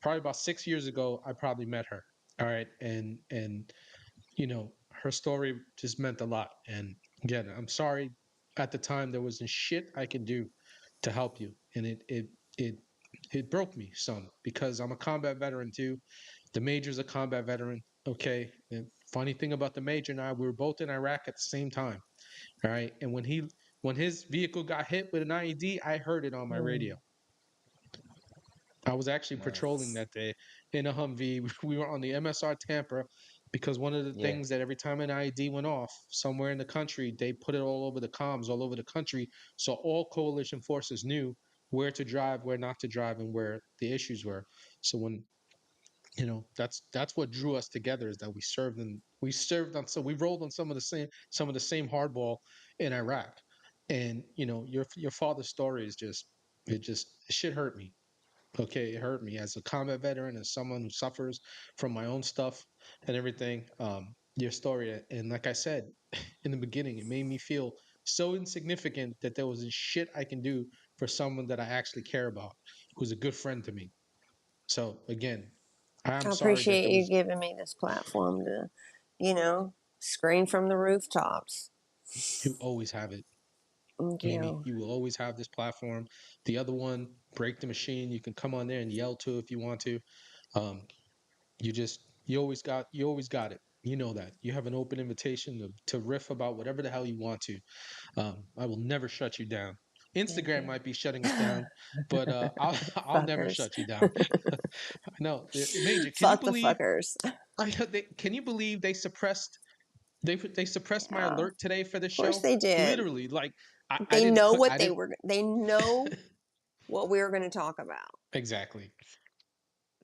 probably about 6 years ago, I probably met her. All right. And her story just meant a lot. And again, I'm sorry, at the time there wasn't shit I could do to help you. And it it broke me some, because I'm a combat veteran too. The major's a combat veteran. Okay. And funny thing about the major and I, we were both in Iraq at the same time. All right. And when his vehicle got hit with an IED, I heard it on my radio. Mm. I was actually patrolling Nice. that day in a Humvee. We were on the MSR Tampa, because one of the Yeah. things that every time an IED went off somewhere in the country, they put it all over the comms all over the country. So all coalition forces knew where to drive, where not to drive, and where the issues were. So when That's what drew us together, is that we served on, so we rolled on some of the same hardball in Iraq. And your father's story is just, shit hurt me. Okay, it hurt me as a combat veteran, as someone who suffers from my own stuff and everything. Your story, and like I said in the beginning, it made me feel so insignificant that there was shit I can do for someone that I actually care about, who's a good friend to me. So again, I'm I sorry that appreciate there you was. giving me this platform to, you know, scream from the rooftops. You always have it, Thank Amy. you. You will always have this platform. The other one, Break the Machine, you can come on there and yell to if you want to. Um, you always got it. You know that. You have an open invitation to riff about whatever the hell you want to. I will never shut you down. Thank Instagram you. might be shutting us down, but I'll never Fuckers. shut you down. No, Major, can you Fuck the believe fuckers. can you believe they suppressed my Yeah. alert today for the Of course show? they did. Literally, like I They didn't know put what I didn't they know what we were going to talk about. exactly.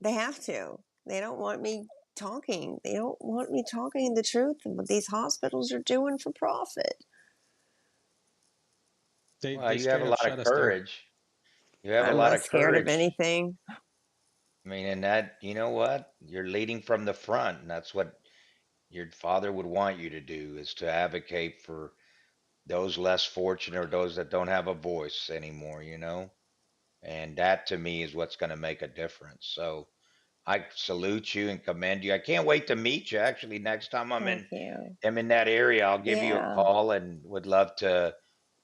They have to. They don't want me talking. They don't want me talking the truth of what these hospitals are doing for profit. They Well, they you have a straight up lot of shut us down. courage. You have a I'm lot not of scared of courage. anything. I mean, and that, you know what? You're leading from the front, and that's what your father would want you to do, is to advocate for those less fortunate or those that don't have a voice anymore, you know? And that to me is what's going to make a difference. So I salute you and commend you. I can't wait to meet you. Actually, next time Thank you. I'm in that area, I'll give you a Yeah. call and would love to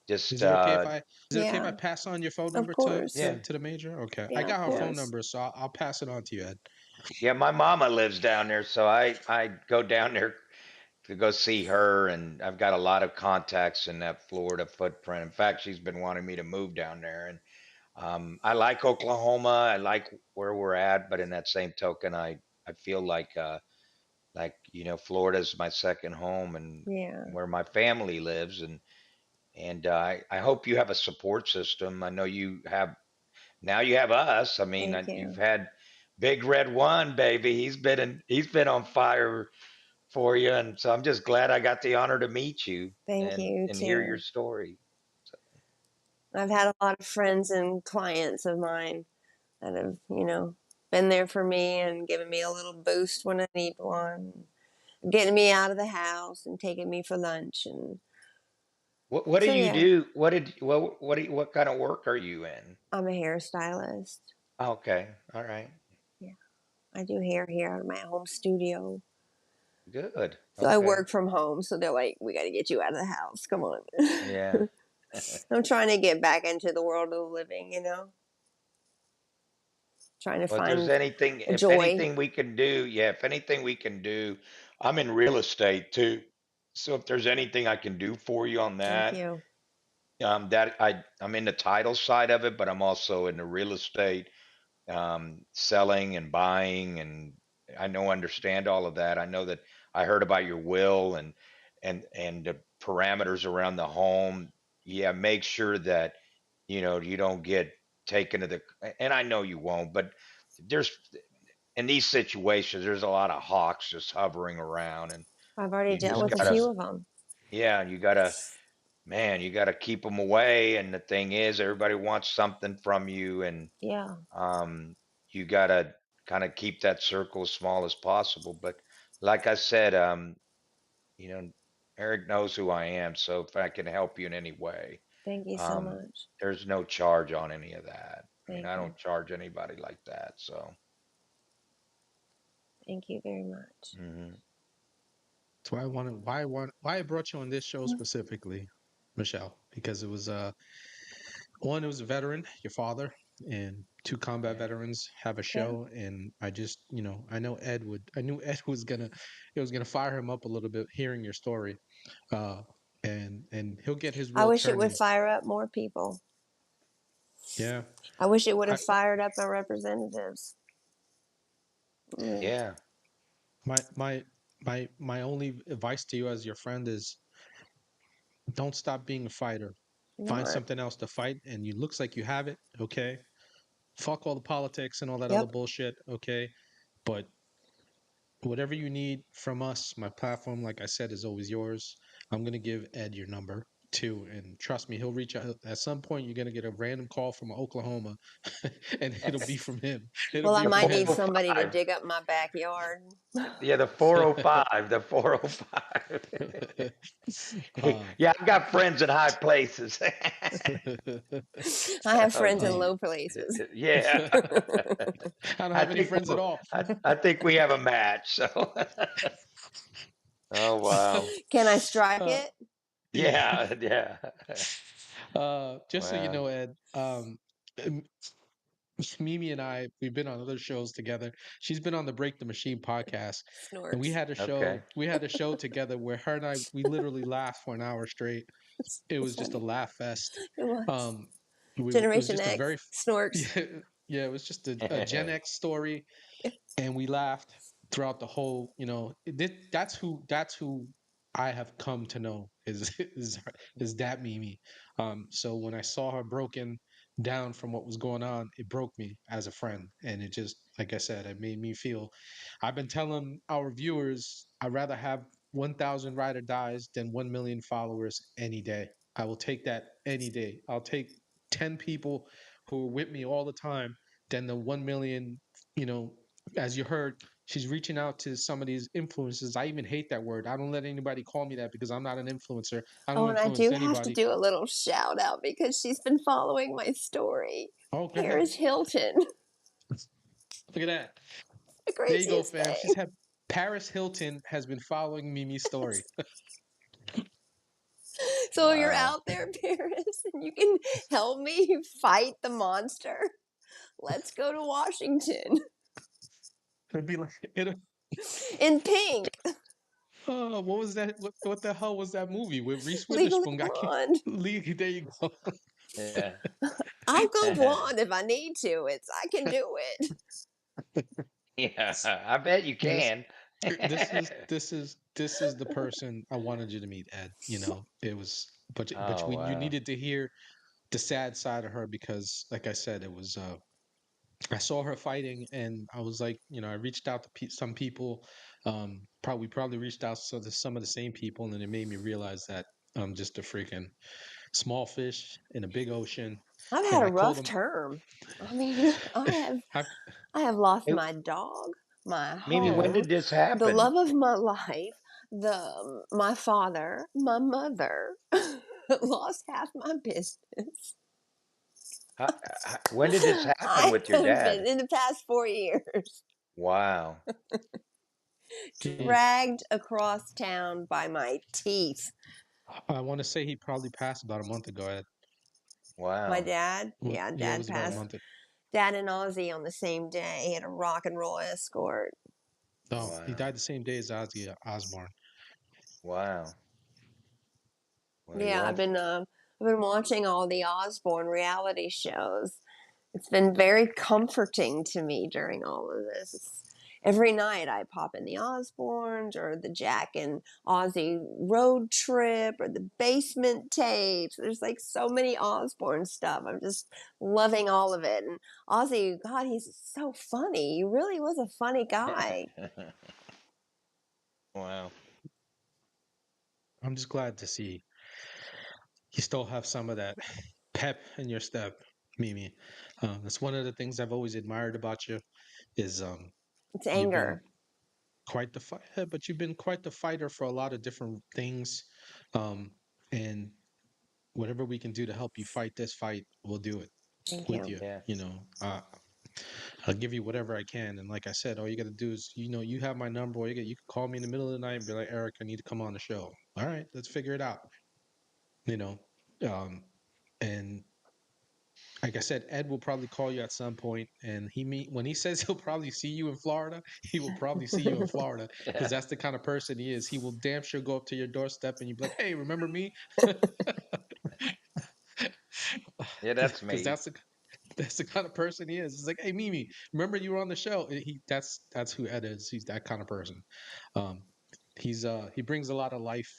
just Is it okay if I is it okay if I Yeah. pass on your phone Of number to course. yeah. to, to the major? Okay, I Yeah, of got her phone course. number, so I'll pass it on to you, Ed. Yeah, my mama lives down there, so I go down there to go see her, and I've got a lot of contacts in that Florida footprint. In fact, she's been wanting me to move down there, and I like Oklahoma. I like where we're at, but in that same token, I feel like Florida's my second home and Yeah. where my family lives, and I hope you have a support system. I know you have. Now you have us. I mean, Thank you've you. had Big Red One, baby. He's been on fire for you, and so I'm just glad I got the honor to meet you Thank and you hear your too. story. So, I've had a lot of friends and clients of mine that have, been there for me and given me a little boost when I need one, getting me out of the house and taking me for lunch. And what do so, you yeah, do? What kind of work are you in? I'm a hairstylist. Okay, all right, Yeah, I do hair here out of my home studio. good. So I Okay, work from home. So they're like, we got to get you out of the house. Come on. yeah. I'm trying to get back into the world of living, trying to Well, if there's find anything, a if joy. anything we can do, yeah, if anything we can do, I'm in real estate too. So if there's anything I can do for you on Thank that, you. I'm in the title side of it, but I'm also in the real estate, selling and buying, and understand all of that. I know that I heard about your will and the parameters around the home. Yeah, make sure that you don't get taken to the, and I know you won't, but there's in these situations there's a lot of hawks just hovering around, and I've already you dealt just with a gotta, few of them. yeah, you gotta, man, you gotta keep them away. And the thing is, everybody wants something from you, and Yeah. um, you gotta kind of keep that circle as small as possible. But like I said, you know, Eric knows who I am, so if I can help you in any way, Thank you so um, much. there's no charge on any of that. I mean, Thank I you. don't charge anybody like that. So, Thank you very much. mhm. That's why I brought you on this show specifically, Michelle, because it was one, it was a veteran, your father, and two combat Yeah, veterans have a Yeah. show, and I knew Ed was gonna fire him up a little bit hearing your story, uh, and he'll get his I wheel wish it would turning. fire up more people. Yeah, I wish it would I have fired up our representatives. Mm, yeah, my only advice to you as your friend is don't stop being a fighter. Find not. something else to fight, and you looks like you have it. Okay, fuck all the politics and all that other Yep. bullshit. Okay, but whatever you need from us, my platform, like I said, is always yours. I'm gonna give Ed your number too, and trust me, he'll reach out. At some point, you're gonna get a random call from Oklahoma, and it'll be from him. It'll Well, I be The from might need him. somebody to 405. dig up my backyard. Yeah, the 405. The 405. uh, Yeah, I've got friends in high places. I have Oh, friends in uh, geez. low places. Yeah. I don't I have any think friends at all. I think we have a match. So, oh wow. Can I strike uh, it? yeah. Yeah, yeah. Just so you Wow. know, Ed, um, Mimi and I, we've been on other shows together. She's been on the Break the Machine podcast, and we Snorks. had a show. Okay. We had a show together where her and I, we literally laughed for an hour straight. It's It so was just a funny. laugh fest. It was. Um, it was Generation just a X. very, Snorks. yeah, yeah, it was just a Gen X story, and we laughed throughout the whole. That's who I have come to know is that Mimi. So when I saw her broken down from what was going on, it broke me as a friend, and it just, like I said, it made me feel. I've been telling our viewers I'd rather have 1,000 ride or dies than 1 million followers any day. I will take that any day. I'll take 10 people who are with me all the time than the 1 million, you know, as you heard, she's reaching out to some of these influencers. I even hate that word. I don't let anybody call me that because I'm not an influencer. I Oh, don't and I influence do have to anybody. do a little shout out because she's been following my story. Oh, go ahead. Paris Hilton. Look at that. The There you go, craziest fam. thing. She's had Paris Hilton has been following Mimi's story. So you're Wow. out there, Paris, and you can help me fight the monster. Let's go to Washington It'd be like, in pink. oh, what was that? What the hell was that movie with Reese Legally Witherspoon? blonde. There you go. Yeah. I'll go blonde if I need to. I can do it. Yeah, I bet you This, can. this is the person I wanted you to meet, Ed. It was, but Oh, when you wow. needed to hear the sad side of her, because, like I said, it was. I saw her fighting, and I was like, I reached out to some people. Probably reached out to some of the same people, and then it made me realize that I'm just a freaking small fish in a big ocean. I've had And a I told rough him, term. I mean, I, I have lost Hey, my dog, my Mimi, when yeah, home, did this the happen? love of my life, the my father, my mother. Lost half my business. When did this happen I with your have been dad? in the past 4 years Wow. he, dragged across town by my teeth. I want to say he probably passed about a month ago. My Wow. dad, yeah, Yeah, it dad was about a passed. month. Dad and Ozzy on the same day. He had a rock and roll escort. No, he Wow. died the same day as Ozzy Osbourne. Wow. Well, he Yeah, won't. I've been watching all the Osbourne reality shows. It's been very comforting to me during all of this. Every night I pop in the Osbournes or the Jack and Ozzy road trip or the basement tapes. There's like so many Osbourne stuff. I'm just loving all of it. And Ozzy, God, he's so funny. He really was a funny guy. Wow. I'm just glad to see you still have some of that pep in your step, Mimi. That's one of the things I've always admired about you is It's you've been anger. quite the fighter, but you've been quite the fighter for a lot of different things. Um, and whatever we can do to help you fight this fight, we'll do it Thank with you. you. Yeah. I'll give you whatever I can. And like I said, all you got to do is, you have my number, or you can call me in the middle of the night and be like, Eric, I need to come on the show. All right, let's figure it out. You know, um, and like I said, Ed will probably call you at some point, and when he says he'll probably see you in Florida, he will probably see you in Florida because Yeah. that's the kind of person he is. He will damn sure go up to your doorstep and you'll be like, "Hey, remember me?" Yeah, that's Because me. that's the kind of person he is. It's like, "Hey, Mimi, remember you were on the show?" That's who Ed is. He's that kind of person. Um, he brings a lot of life.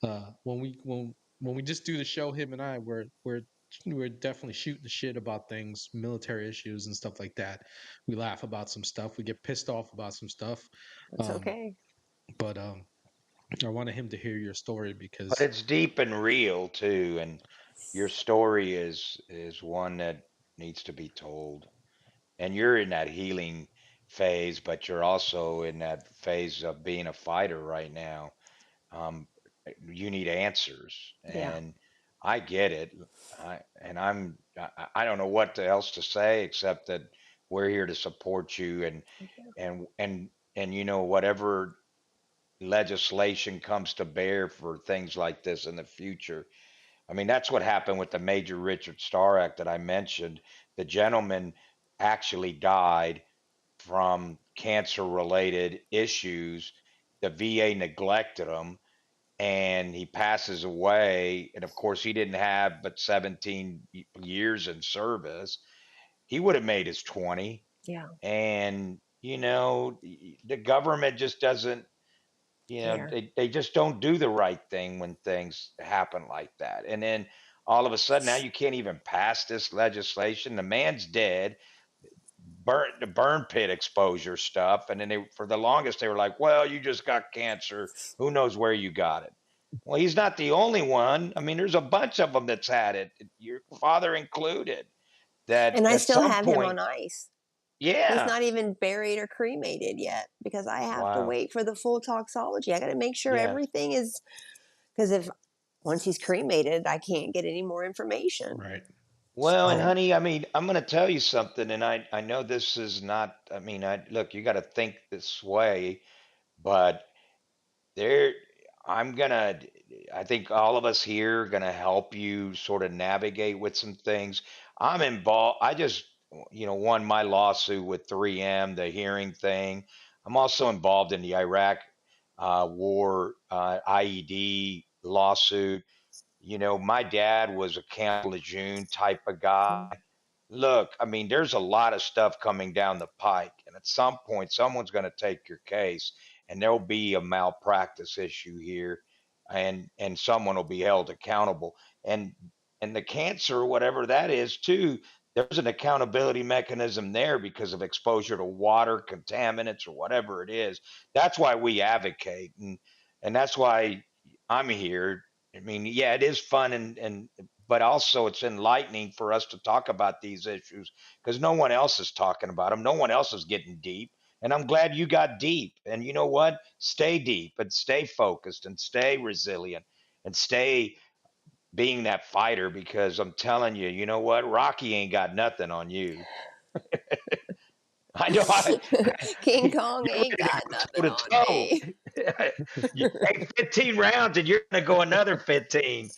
When we just do the show, him and I, we're we're definitely shooting the shit about things, military issues and stuff like that. We laugh about some stuff. We get pissed off about some stuff. It's Um, okay. but I wanted him to hear your story But because it's deep and real too, and your story is one that needs to be told. And you're in that healing phase, but you're also in that phase of being a fighter right now. Um, you need answers, Yeah. and I get it. I don't know what else to say except that we're here to support you, Thank you. and whatever legislation comes to bear for things like this in the future. I mean, that's what happened with the Major Richard Starr Act that I mentioned. The gentleman actually died from cancer related issues. The VA neglected him and he passes away. And of course, he didn't have but 17 years in service. He would have made his 20. Yeah. And, the government just doesn't, Care. they just don't do the right thing when things happen like that. And then all of a sudden, now you can't even pass this legislation. The man's dead, the burn pit exposure stuff. And then for the longest, they were like, well, you just got cancer. Who knows where you got it? Well, he's not the only one. I mean, there's a bunch of them that's had it, your father included, that And I at still some have him point, on ice. He's yeah, not even buried or cremated yet because I have to wow, wait for the full toxology. I got to make sure yes. everything is, because if once he's cremated, I can't get any more information. right. Well, and So, honey, I mean, I'm going to tell you something, and I know this is not, I mean, look, you got to think this way, but there, I'm gonna, I think all of us here are gonna help you sort of navigate with some things. I'm involved. I just, won my lawsuit with 3M, the hearing thing. I'm also involved in the Iraq war IED lawsuit. My dad was a Camp Lejeune type of guy. Look, I mean, there's a lot of stuff coming down the pike, and at some point, someone's going to take your case, and there'll be a malpractice issue here, and someone will be held accountable. And and the cancer, whatever that is, too, there's an accountability mechanism there because of exposure to water, contaminants, or whatever it is. That's why we advocate, and that's why I'm here. I mean, yeah, it is fun and but also it's enlightening for us to talk about these issues because no one else is talking about them. No one else is getting deep. And I'm glad you got deep. And you know what? Stay deep and stay focused and stay resilient and stay being that fighter because I'm telling you, you know what? Rocky ain't got nothing on you. I know King Kong you're ain't ready to got go nothing toe on to toe. me. You take 15 rounds and you're going to go another 15.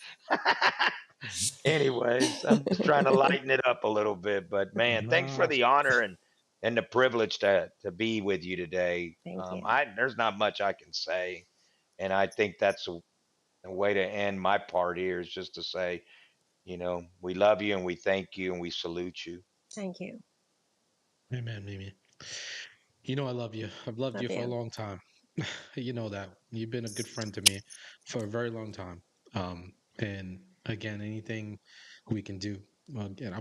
Anyways, I'm just trying to lighten it up a little bit, but man, thanks for Nah, the honor and the privilege to be with you today. Thank you. I there's not much I can say, and I think that's a way to end my part here is just to say, we love you and we thank you and we salute you. Thank you. amen, Mimi. You know I love you. I've loved Love you for a you. long time. You know that. You've been a good friend to me for a very long time. And again, anything we can do. Well, again,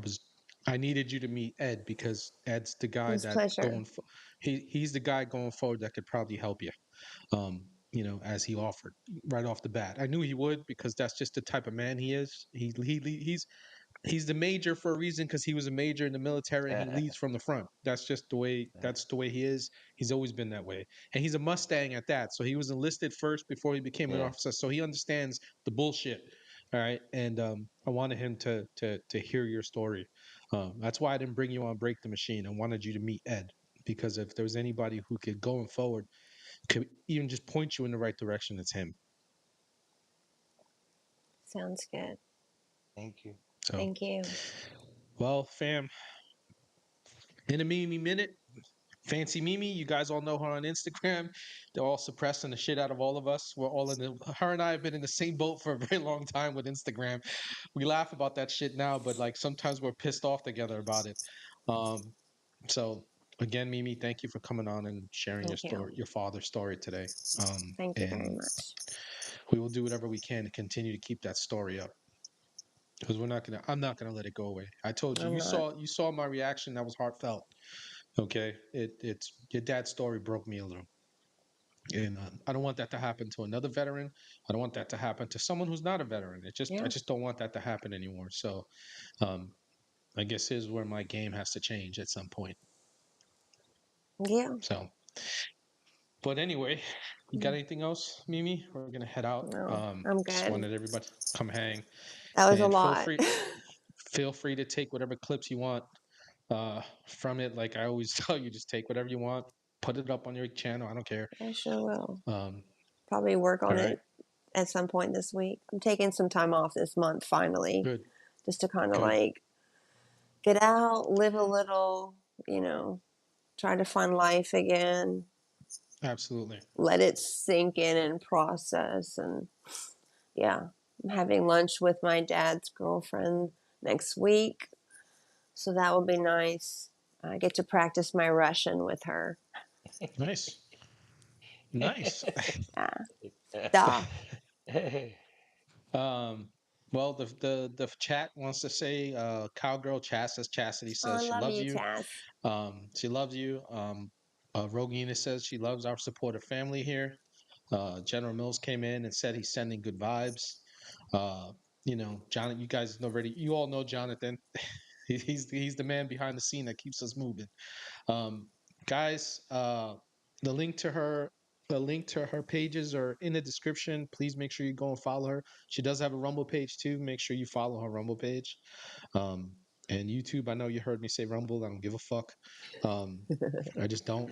I needed you to meet Ed because Ed's the It guy was a that pleasure. he's the guy going forward that could probably help you. As he offered right off the bat. I knew he would because that's just the type of man he is. He's the major for a reason because he was a major in the military and he leads from the front. That's just the way. That's the way he is. He's always been that way, and he's a Mustang at that. So he was enlisted first before he became an Yeah, officer. So he understands the bullshit. All right, and I wanted him to hear your story. That's why I didn't bring you on Break the Machine. I wanted you to meet Ed because if there was anybody who could going forward could even just point you in the right direction, it's him. Sounds good. thank you. So, Thank you. well, fam, in a Mimi minute. Fancy Mimi, you guys all know her on Instagram. They're all suppressing the shit out of all of us. We're all in the. Her and I have been in the same boat for a very long time with Instagram. We laugh about that shit now, but like sometimes we're pissed off together about it. Um, so again, Mimi, thank you for coming on and sharing your Thank story, you. your father's story today. Thank you very And much. we will do whatever we can to continue to keep that story up. because I'm not gonna let it go away. I told you, I'm not. you saw my reaction. That was heartfelt. Okay, it's your dad's story broke me a little, and I don't want that to happen to another veteran. I don't want that to happen to someone who's not a veteran. I Yeah. just don't want that to happen anymore. So, um, I guess here's where my game has to change at some point. Yeah. So, but anyway, you got anything else, Mimi? We're gonna head out. No, I'm Just good. wanted everybody to come hang, That was a and lot. feel free to take whatever clips you want from it. Like I always tell you, just take whatever you want, put it up on your channel. I don't care. I sure will. Um, Probably work all on right, it at some point this week. I'm taking some time off this month finally, good, just to kind of good, like get out, live a little, try to find life again, absolutely. let it sink in and process. And yeah, I'm having lunch with my dad's girlfriend next week. So that will be nice. I get to practice my Russian with her. Nice, nice. Yeah. Da. um, well, the chat wants to say, cowgirl Chastity Oh, I says she love loves you, you. Chas. She loves you. Rogina says she loves our supportive family here. General Mills came in and said he's sending good vibes. Uh, Jonathan, you guys already, you all know Jonathan. He's the man behind the scene that keeps us moving. Um, guys, the link to her the link to her pages are in the description. Please make sure you go and follow her. She does have a Rumble page too. Make sure you follow her Rumble page. Um, and YouTube, I know you heard me say Rumble. I don't give a fuck. Um, I just don't.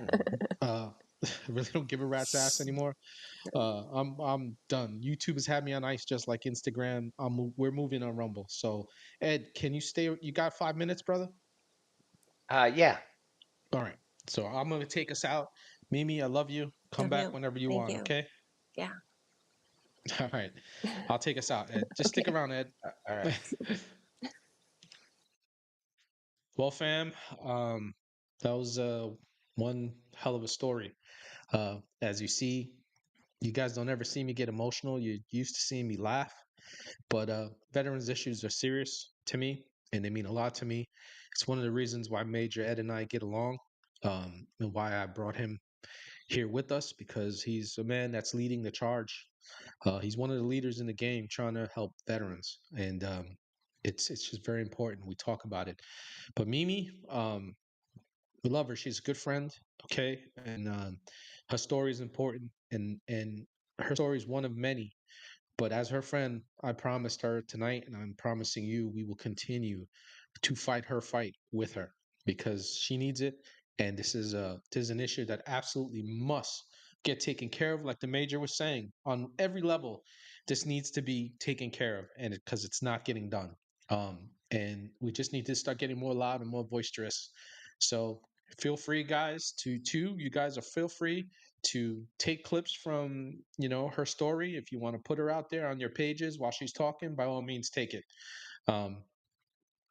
I really don't give a rat's ass anymore. I'm done. YouTube has had me on ice just like Instagram. We're moving on Rumble. So Ed, can you stay? You got 5 minutes, brother? Yeah. All right. So I'm gonna take us out. Mimi, I love you. Come Love back you. whenever you Thank want. you. Okay. Yeah. All right. I'll take us out, Ed. Just stick Okay. around, Ed. All right. Well, fam, that was one hell of a story. As you see, you guys don't ever see me get emotional. You're used to seeing me laugh, but veterans issues are serious to me, and they mean a lot to me. It's one of the reasons why Major Ed and I get along, and why I brought him here with us because he's a man that's leading the charge. He's one of the leaders in the game trying to help veterans, and it's just very important. We talk about it. But Mimi, we love her. She's a good friend, okay, and her story is important, and her story is one of many. But as her friend, I promised her tonight, and I'm promising you, we will continue to fight her fight with her because she needs it. And this is an issue that absolutely must get taken care of. Like the major was saying, on every level, this needs to be taken care of, and because it's not getting done. And we just need to start getting more loud and more boisterous. So feel free, guys, you guys are feel free to take clips from her story. If you want to put her out there on your pages while she's talking, by all means take it. um,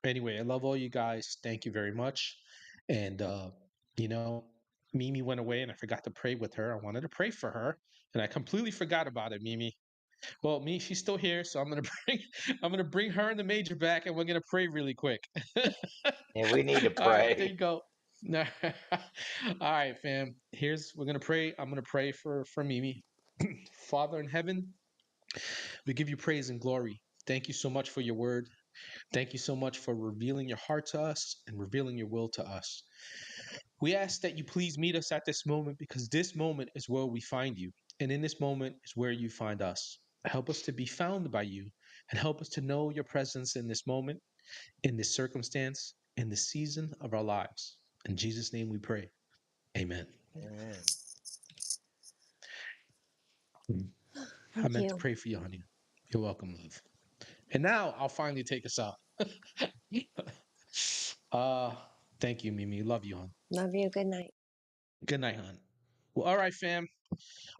Anyway, I love all you guys. Thank you very much. And you know, Mimi went away and I forgot to pray with her. I wanted to pray for her and I completely forgot about it, Mimi. Well, me, she's still here, so I'm gonna bring I'm gonna bring her and the major back and we're gonna pray really quick. All Yeah, we need to right, there you pray. go. All right, fam. We're gonna pray. I'm gonna pray for Mimi. Father in heaven, we give you praise and glory. Thank you so much for your word. Thank you so much for revealing your heart to us and revealing your will to us. We ask that you please meet us at this moment because this moment is where we find you. And in this moment is where you find us. Help us to be found by you and help us to know your presence in this moment, in this circumstance, in this season of our lives. In Jesus' name we pray. Amen. Amen. I Thank meant to you. pray for you, honey. You're welcome, love. And now I'll finally take us out. uh, Thank you, Mimi. Love you, hon. Love you. Good night. Good night, hon. Well, all right, fam.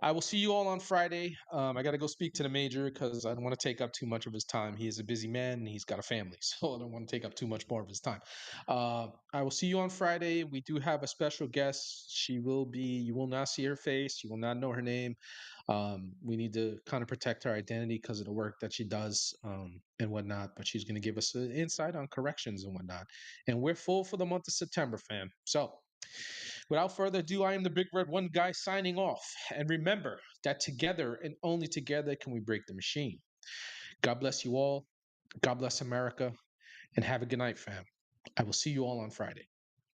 I will see you all on Friday. I got to go speak to the major because I don't want to take up too much of his time. He is a busy man and he's got a family, so I don't want to take up too much more of his time. I will see you on Friday. We do have a special guest. She will be, you will not see her face, you will not know her name. We need to kind of protect her identity because of the work that she does and whatnot, but she's going to give us an insight on corrections and whatnot. And we're full for the month of September, fam. So, without further ado, I am the Big Red One Guy signing off. And remember that together and only together can we break the machine. God bless you all. God bless America. And have a good night, fam. I will see you all on Friday.